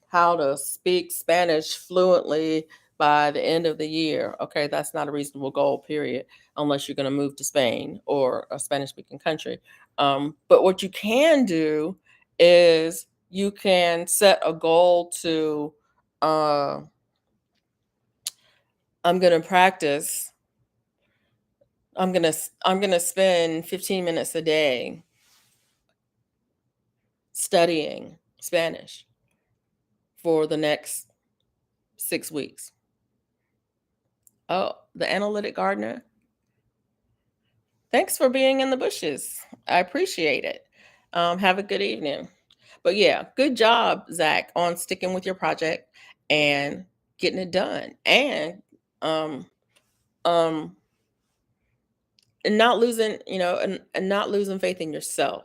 how to speak Spanish fluently by the end of the year. Okay, that's not a reasonable goal, period, unless you're going to move to Spain or a Spanish speaking country. But what you can do is you can set a goal to, I'm going to practice. I'm going to spend 15 minutes a day studying Spanish for the next 6 weeks. Oh, the analytic gardener. Thanks for being in the bushes. I appreciate it. Have a good evening. But yeah, good job, Zach, on sticking with your project and getting it done, um um and not losing, and not losing faith in yourself.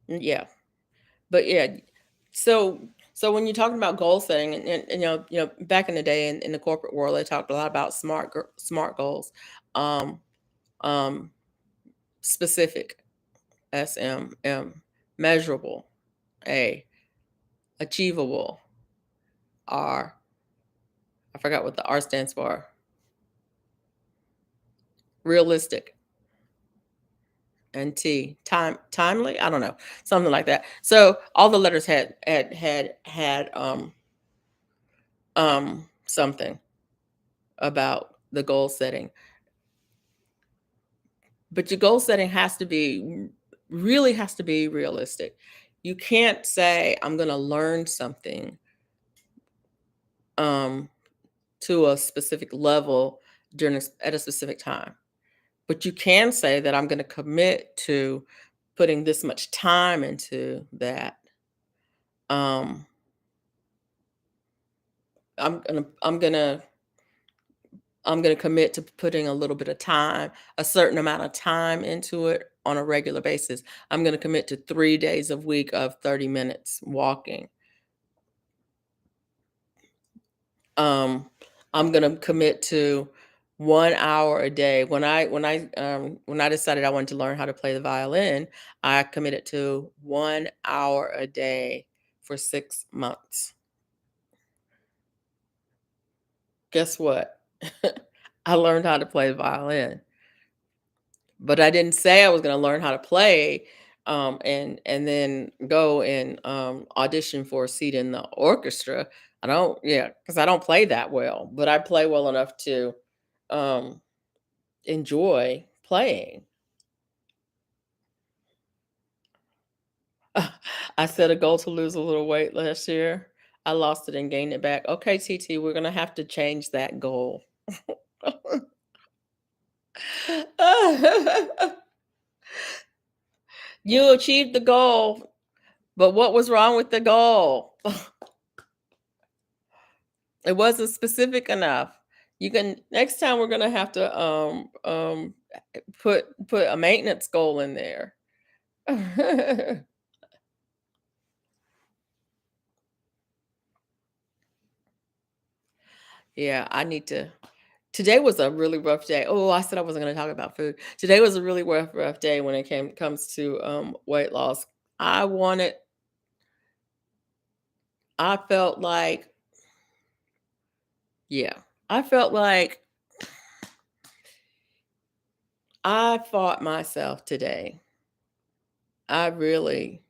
Yeah. But yeah, so when you're talking about goal setting, and back in the day in the corporate world, they talked a lot about smart goals, um, um, specific, SMM, measurable, A, achievable, R. I forgot what the R stands for. Realistic, and timely. I don't know, something like that. So all the letters had something about the goal setting. But your goal setting really has to be realistic. You can't say, I'm going to learn something um, to a specific level at a specific time. But you can say that I'm going to commit to putting this much time into that. Um, I'm gonna commit to putting a little bit of time, a certain amount of time into it on a regular basis. I'm gonna commit to 3 days a week of 30 minutes walking. Um, I'm gonna commit to 1 hour a day. When I decided I wanted to learn how to play the violin, I committed to 1 hour a day for 6 months. Guess what? I learned how to play the violin. But I didn't say I was gonna learn how to play, and then go and, audition for a seat in the orchestra. I don't Yeah, because I don't play that well, but I play well enough to, um, enjoy playing. I set a goal to lose a little weight last year. I lost it and gained it back. Okay, TT, we're gonna have to change that goal. You achieved the goal, but what was wrong with the goal? It wasn't specific enough. You can Next time we're gonna have to put a maintenance goal in there. Yeah, I need to. Today was a really rough day. Oh, I said I wasn't gonna talk about food. Today was a really rough day when it comes to weight loss. I wanted I felt like, yeah, I felt like I fought myself today. I really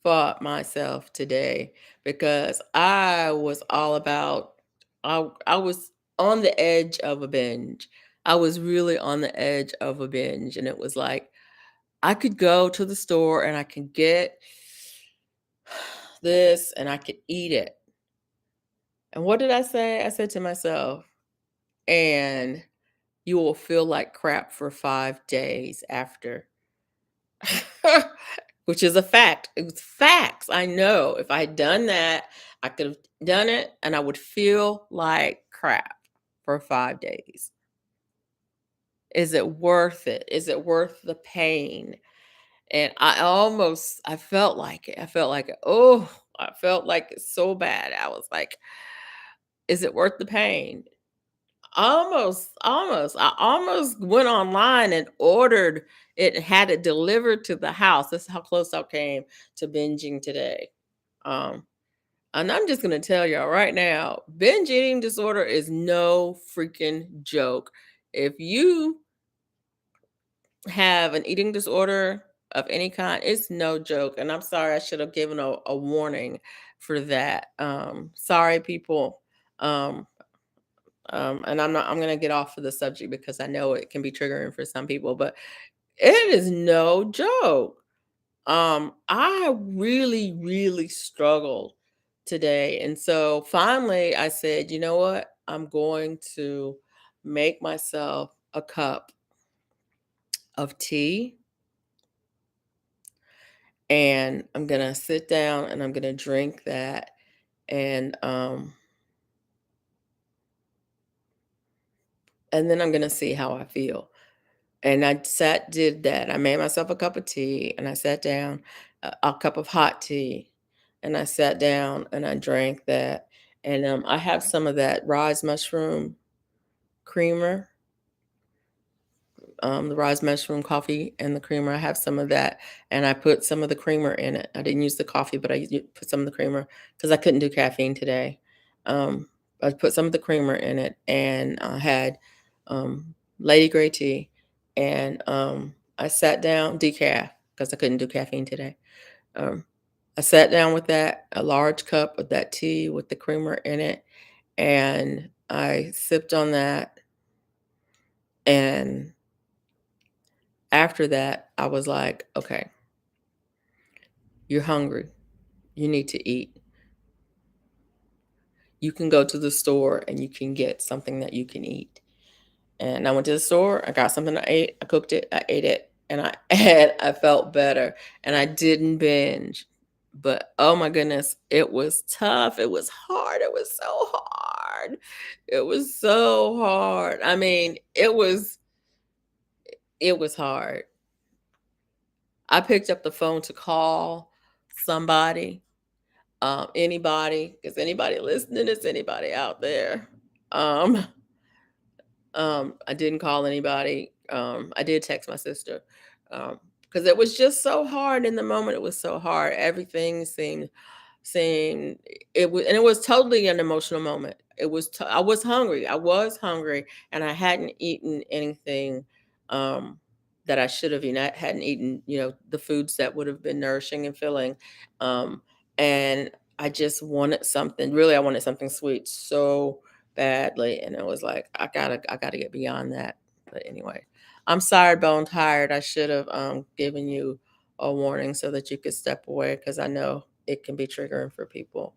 fought myself today because I was all about I was on the edge of a binge. I was really on the edge of a binge, and it was like I could go to the store and I could get this and I could eat it. And what did I say? I said to myself, and you will feel like crap for 5 days after. Which is a fact. It was facts. I know if I had done that, I could have done it and I would feel like crap for 5 days. Is it worth it? Is it worth the pain? And I felt like it. I felt like it. Oh, I felt like it so bad. I was like, is it worth the pain? Almost. I almost went online and ordered it, had it delivered to the house. That's how close I came to binging today. Um, and I'm just gonna tell y'all right now, binge eating disorder is no freaking joke. If you have an eating disorder of any kind, it's no joke. And I'm sorry, I should have given a warning for that. Sorry, people. Um, and I'm gonna get off of the subject because I know it can be triggering for some people, but it is no joke. I really, really struggled today. And so finally I said, you know what? I'm going to make myself a cup of tea and I'm gonna sit down and I'm gonna drink that, and and then I'm gonna see how I feel. And I did that. I made myself a cup of tea and I sat down, a cup of hot tea, and I sat down and I drank that. And I have some of that rise mushroom creamer, the rise mushroom coffee and the creamer. I have some of that, and I put some of the creamer in it. I didn't use the coffee, but put some of the creamer because I couldn't do caffeine today. Um, I put some of the creamer in it, and I had Lady Grey tea, and I sat down decaf because I couldn't do caffeine today. Um, I sat down with that, a large cup of that tea with the creamer in it, and I sipped on that, and after that, I was like, "Okay, you're hungry. You need to eat. You can go to the store and you can get something that you can eat." And I went to the store, I got something to eat, I cooked it, I ate it, and I and I felt better, and I didn't binge. But oh my goodness, it was tough. It was hard. It was so hard. It was so hard. I mean, it was hard. I picked up the phone to call somebody, anybody, because anybody listening is anybody out there. Um, I didn't call anybody. I did text my sister because it was just so hard in the moment. It was so hard. Everything seemed it was, and it was totally an emotional moment. I was hungry. I was hungry, and I hadn't eaten anything um, that I should have eaten. I hadn't eaten, the foods that would have been nourishing and filling, um, and I just wanted something. Really, I wanted something sweet so badly, and it was like I gotta get beyond that. But anyway, I'm sorry, bone tired. I should have given you a warning so that you could step away because I know it can be triggering for people.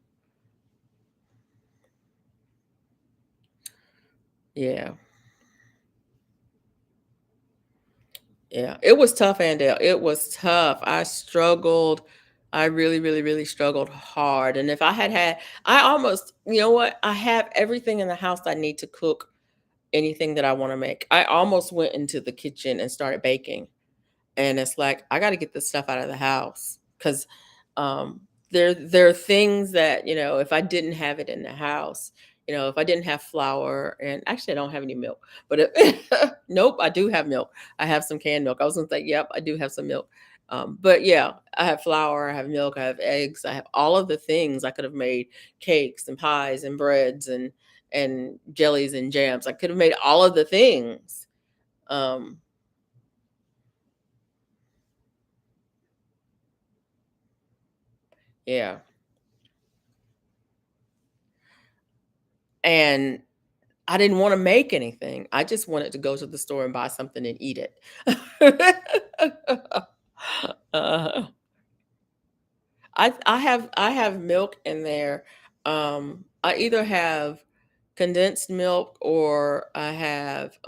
Yeah. Yeah. It was tough, Andale. It was tough. I struggled. I really, really, really struggled hard. And if I I almost, you know what? I have everything in the house I need to cook anything that I want to make. I almost went into the kitchen and started baking. And it's like, I gotta get this stuff out of the house, 'cause, there are things that, if I didn't have it in the house, if I didn't have flour, and actually I don't have any milk, but nope, I do have milk. I have some canned milk. I was gonna say, yep, I do have some milk. But yeah, I have flour, I have milk, I have eggs, I have all of the things. I could have made cakes and pies and breads and jellies and jams. I could have made all of the things. Um, yeah. And I didn't wanna make anything. I just wanted to go to the store and buy something and eat it. Uh, I have milk in there. I either have condensed milk or I have,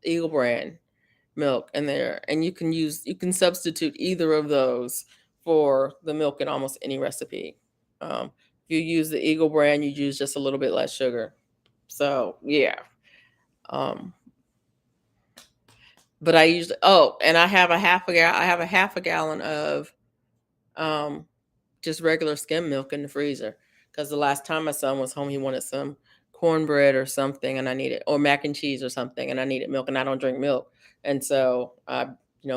Eagle brand milk in there, and you can substitute either of those for the milk in almost any recipe. If you use the Eagle brand, you use just a little bit less sugar. So, yeah. Um, but I usually and I have a half a gallon of um just regular skim milk in the freezer. Because the last time my son was home, he wanted some cornbread or something, and I needed or mac and cheese or something, and I needed milk, and I don't drink milk. And so I,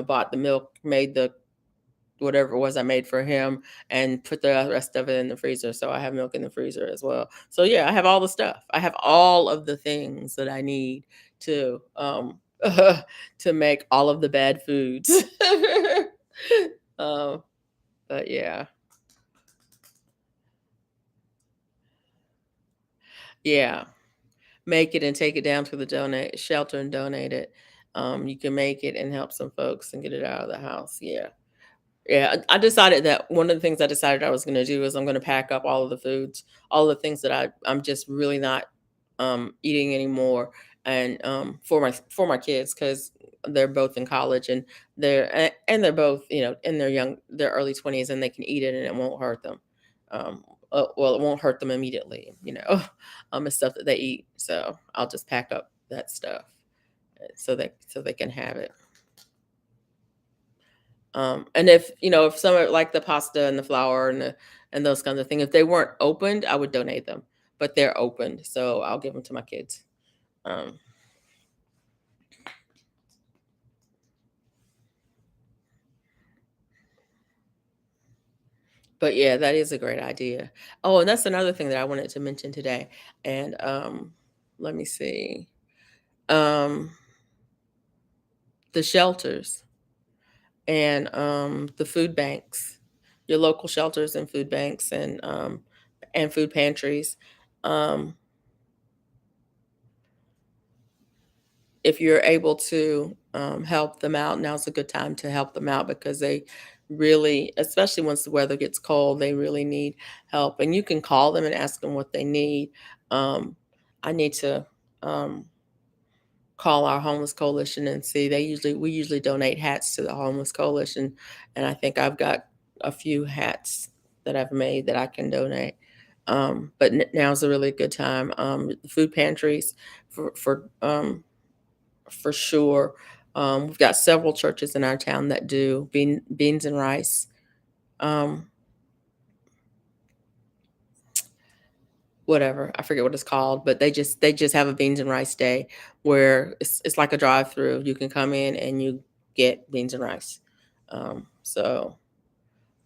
bought the milk, made the whatever it was I made for him, and put the rest of it in the freezer. So I have milk in the freezer as well. So yeah, I have all the stuff. I have all of the things that I need to to make all of the bad foods. um, but yeah, yeah. Make it and take it down to the donate shelter and donate it. You can make it and help some folks and get it out of the house. Yeah. Yeah, I decided that one of the things I decided I was gonna do is I'm gonna pack up all of the foods, all the things that I'm just really not eating anymore, and for my kids, because they're both in college, and they're both, in their early 20s, and they can eat it and it won't hurt them. Well, it won't hurt them immediately, it's stuff that they eat. So I'll just pack up that stuff, so they can have it. And if some are like the pasta and the flour and those kinds of things, if they weren't opened, I would donate them. But they're opened, so I'll give them to my kids. Um, but yeah, that is a great idea. Oh, and that's another thing that I wanted to mention today. And let me see. Um, the shelters and the food banks, your local shelters and food banks, and food pantries. Um, if you're able to help them out, now's a good time to help them out, because they really, especially once the weather gets cold, they really need help. And you can call them and ask them what they need. Um, I need to um, call our homeless coalition and see. We usually donate hats to the homeless coalition, and I think I've got a few hats that I've made that I can donate. But now's a really good time. Food pantries for sure. We've got several churches in our town that do beans and rice. Um, Whatever, I forget what it's called, but they just have a beans and rice day where it's like a drive through. You can come in and you get beans and rice. So,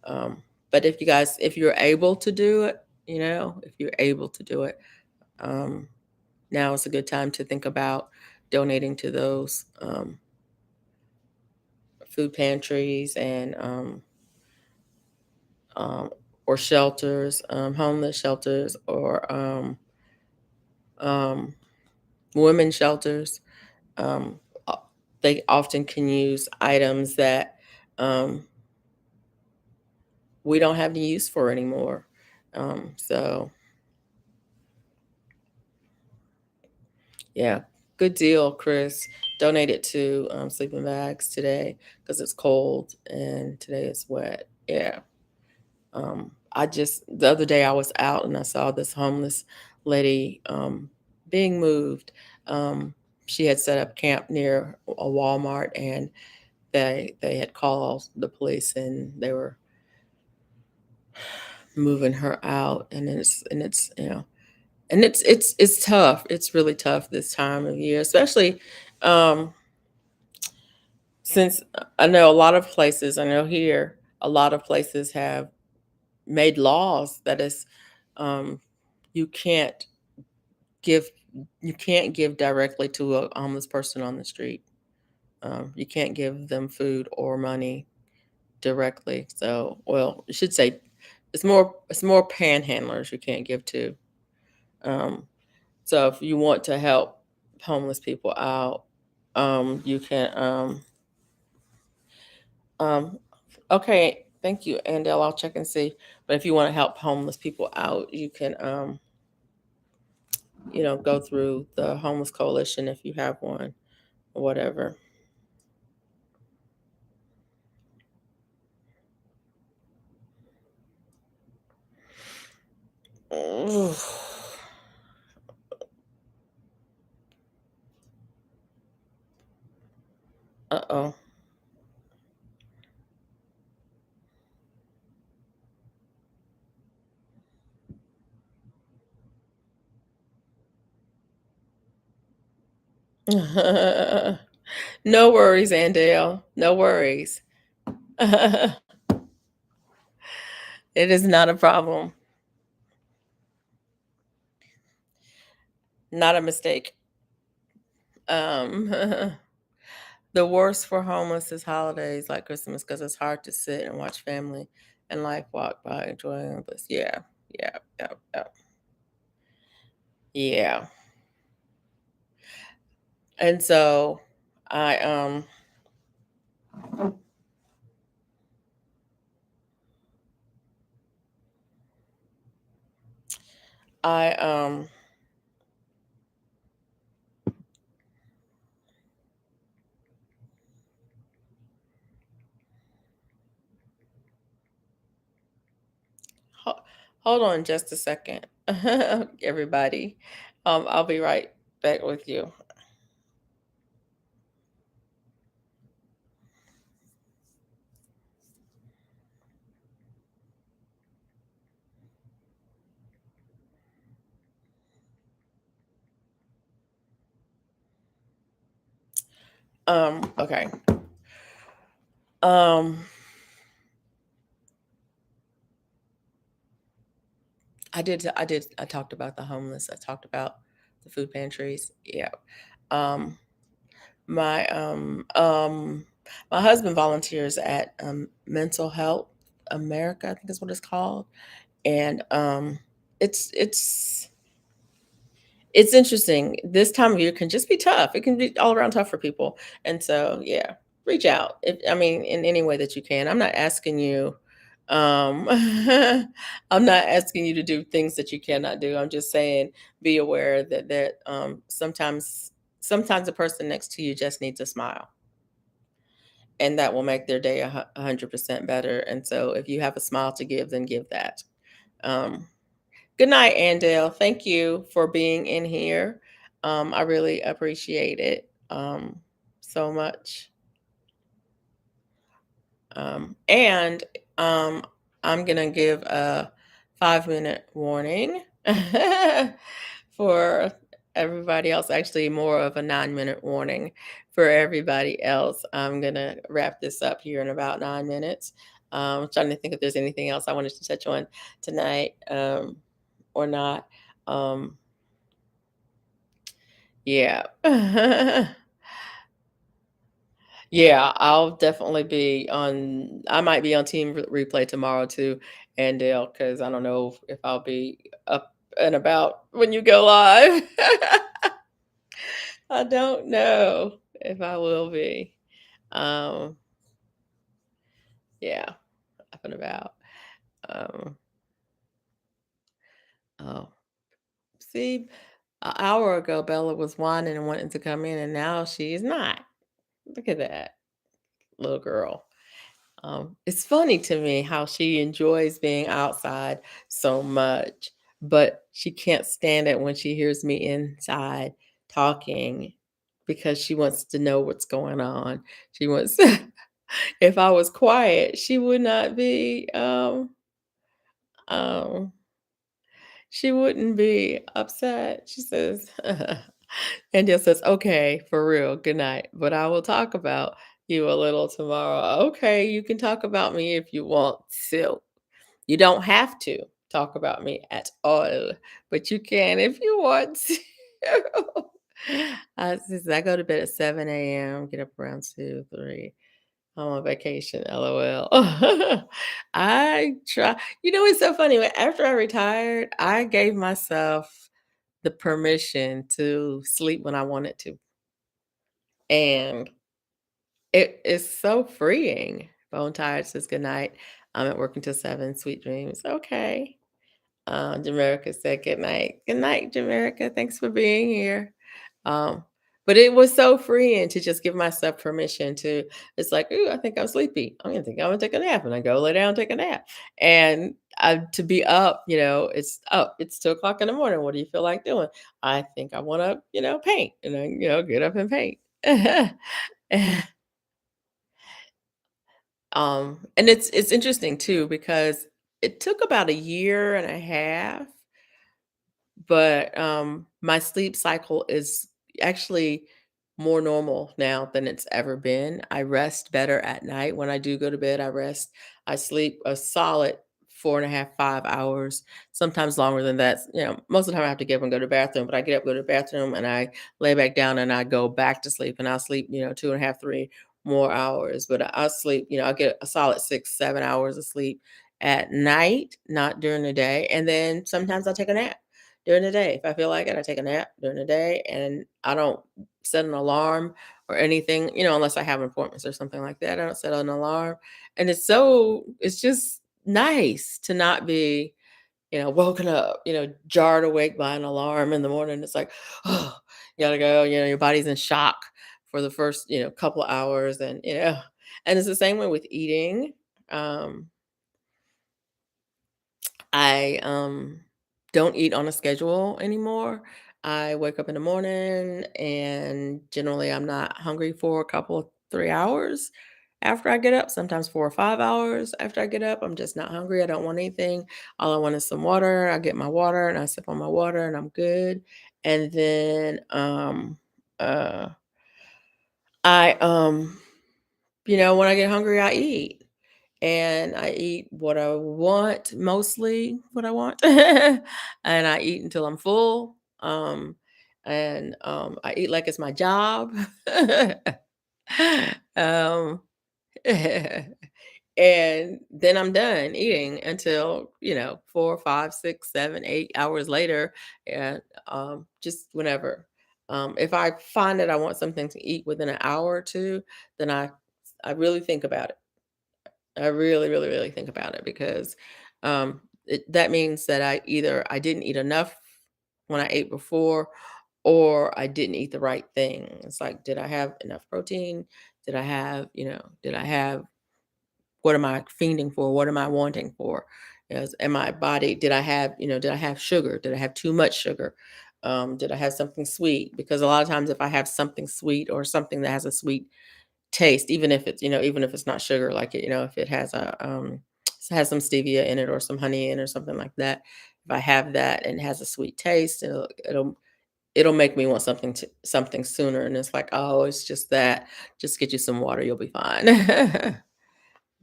um, but if you're able to do it, if you're able to do it, um, now is a good time to think about donating to those food pantries and um, or shelters, homeless shelters, or um, women's shelters. Um, o- they often can use items that um, we don't have any use for anymore. So, yeah, good deal, Chris. Donate it to Sleeping Bags today because it's cold and today it's wet. Yeah. I just the other day I was out and I saw this homeless lady being moved. Um, she had set up camp near a Walmart, and they had called the police and they were moving her out. And it's tough. It's really tough this time of year, especially um, since I know a lot of places. I know here a lot of places have made laws that is um, you can't give you can't give directly to a homeless person on the street. You can't give them food or money directly. So, well, I should say it's more panhandlers you can't give to. Um, so if you want to help homeless people out, you can. Um, okay, thank you, Andel. I'll check and see. But if you want to help homeless people out, you can. Go through the homeless coalition if you have one, or whatever. Uh-oh. No worries, Andale. No worries. It is not a problem. Not a mistake. Um, the worst for homeless is holidays like Christmas because it's hard to sit and watch family and life walk by enjoying this. Yeah, yeah, yeah, yeah. Yeah. And so I I Hold on just a second, everybody. I'll be right back with you. Okay. Um, I talked about the homeless. I talked about the food pantries. Yeah. Um, my my husband volunteers at Mental Health America, I think is what it's called. And it's it's it's interesting. This time of year can just be tough. It can be all around tough for people. And so, yeah, reach out. If I mean, in any way that you can. I'm not asking you I'm not asking you to do things that you cannot do. I'm just saying be aware that sometimes the person next to you just needs a smile, and that will make their day 100% better. And so if you have a smile to give, then give that. Um Good night, Andale. Thank you for being in here. I really appreciate it so much. And I'm going to give a 5 minute warning for everybody else, actually, more of a 9 minute warning for everybody else. I'm going to wrap this up here in about 9 minutes. I'm trying to think if there's anything else I wanted to touch on tonight. Or not. Um, yeah. Yeah, I'll definitely be on I might be on team replay tomorrow too, and Dale, because I don't know if I'll be up and about when you go live. I don't know if I will be. Um, yeah, up and about. Um, oh, see, an hour ago, Bella was whining and wanting to come in, and now she's not. Look at that little girl. It's funny to me how she enjoys being outside so much, but she can't stand it when she hears me inside talking because she wants to know what's going on. She wants, if I was quiet, she would not be, um, she wouldn't be upset. She says, and just says, okay, for real, good night. But I will talk about you a little tomorrow. Okay, you can talk about me if you want to. You don't have to talk about me at all, but you can if you want to. Since I go to bed at 7 a.m., get up around 2, 3. I'm on vacation, LOL. I try. It's so funny. After I retired, I gave myself the permission to sleep when I wanted to. And it is so freeing. Bone tired says good night. I'm at work until 7. Sweet dreams. Okay. Jamaica said good night. Good night, Jamaica. Thanks for being here. Um, but it was so freeing to just give myself permission to, it's like, ooh, I think I'm sleepy. I'm gonna think I'm gonna take a nap. And I go lay down, take a nap. And to be up, it's 2 o'clock in the morning. What do you feel like doing? I think I wanna, paint. And then, get up and paint. And it's interesting too because it took about a year and a half, but my sleep cycle is actually more normal now than it's ever been. I rest better at night. When I do go to bed, I rest. I sleep a solid 4.5, 5 hours, sometimes longer than that. Most of the time I have to get up and go to the bathroom, but I get up, go to the bathroom, and I lay back down and I go back to sleep, and I'll sleep, 2.5, 3 more hours. But I'll sleep, I'll get a solid 6, 7 hours of sleep at night, not during the day. And then sometimes I'll take a nap during the day. If I feel like it, I take a nap during the day, and I don't set an alarm or anything, unless I have appointments or something like that. I don't set an alarm. And it's just nice to not be, woken up, jarred awake by an alarm in the morning. It's like, oh, you gotta go, your body's in shock for the first, couple of hours. And it's the same way with eating. Um, I don't eat on a schedule anymore. I wake up in the morning and generally I'm not hungry for a couple 3 hours after I get up, sometimes 4 or 5 hours after I get up. I'm just not hungry. I don't want anything. All I want is some water. I get my water and I sip on my water and I'm good. And then uh I when I get hungry I eat. And I eat what I want, mostly what I want. And I eat until I'm full. I eat like it's my job. um, and then I'm done eating until, 4, 5, 6, 7, 8 hours later. And just whenever. If I find that I want something to eat within an hour or two, then I really think about it. I really, really, really think about it because that means that I didn't eat enough when I ate before, or I didn't eat the right thing. It's like, did I have enough protein? Did I have what am I fiending for? What am I wanting for? And my body, did I have sugar? Did I have too much sugar? Did I have something sweet? Because a lot of times if I have something sweet or something that has a sweet taste, even if it's not sugar, like if it has some stevia in it or some honey in it or something like that. If I have that and it has a sweet taste, it'll make me want something sooner. And it's like, oh, it's just that. Just get you some water, you'll be fine.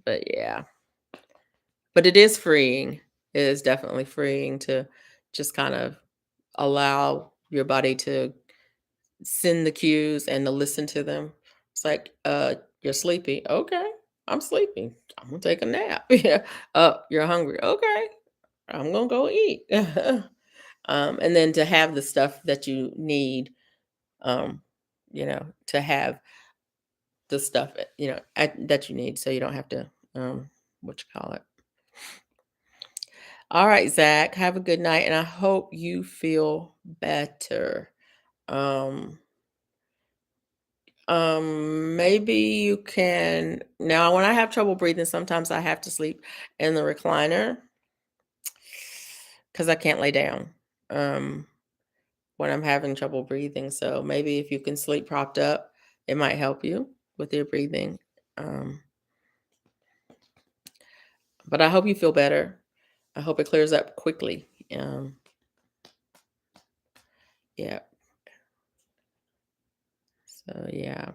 But yeah. But it is freeing. It is definitely freeing to just kind of allow your body to send the cues and to listen to them. It's like, you're sleepy. Okay, I'm sleepy. I'm gonna take a nap. Yeah. You're hungry. Okay, I'm gonna go eat. And then to have the stuff that you need, to have the stuff that you need, so you don't have to what you call it. All right, Zach. Have a good night, and I hope you feel better. Um, Maybe you can now when I have trouble breathing, sometimes I have to sleep in the recliner because I can't lay down um when I'm having trouble breathing. So maybe if you can sleep propped up, it might help you with your breathing. Um, but I hope you feel better. I hope it clears up quickly. Yeah. So yeah.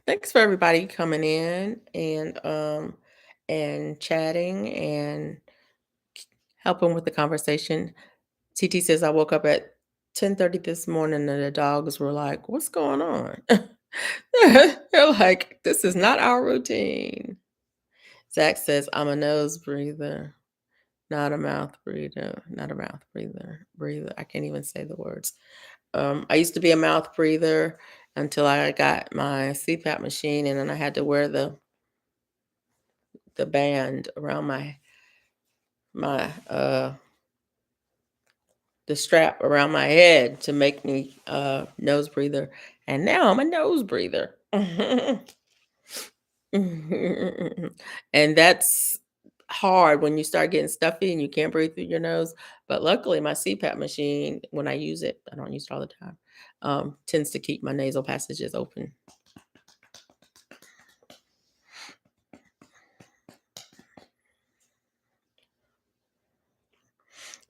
Thanks for everybody coming in and chatting and helping with the conversation. TT says I woke up at 10:30 this morning and the dogs were like, "What's going on?" They're like, "This is not our routine." Zach says, "I'm a nose breather, not a mouth breather, not a mouth breather. Breather. I can't even say the words." I used to be a mouth breather until I got my CPAP machine, and then I had to wear the band around my the strap around my head to make me a nose breather, and now I'm a nose breather. And that's hard when you start getting stuffy and you can't breathe through your nose. But luckily, my CPAP machine, when I use it, I don't use it all the time, tends to keep my nasal passages open.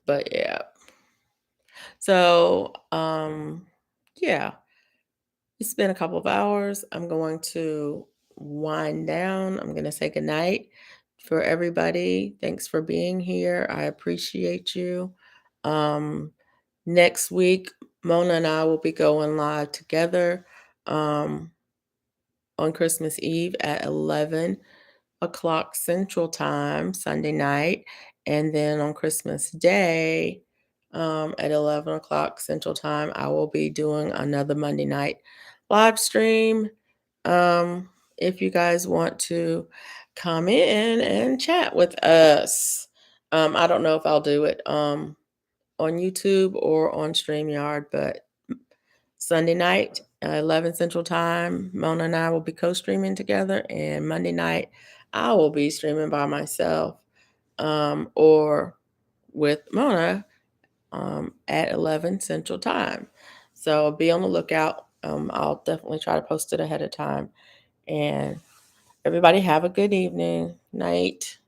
But yeah. So, yeah, it's been a couple of hours. I'm going to wind down. I'm going to say goodnight for everybody. Thanks for being here. I appreciate you. Um, Next week, Mona and I will be going live together um, on Christmas Eve at 11 o'clock Central Time, Sunday night. And then on Christmas Day at 11 o'clock Central Time, I will be doing another Monday night live stream. If you guys want to come in and chat with us, I don't know if I'll do it on YouTube or on StreamYard, but Sunday night, 11 Central Time, Mona and I will be co-streaming together, and Monday night, I will be streaming by myself. or with Mona at 11 Central Time. So be on the lookout. I'll definitely try to post it ahead of time. And everybody have a good evening, night.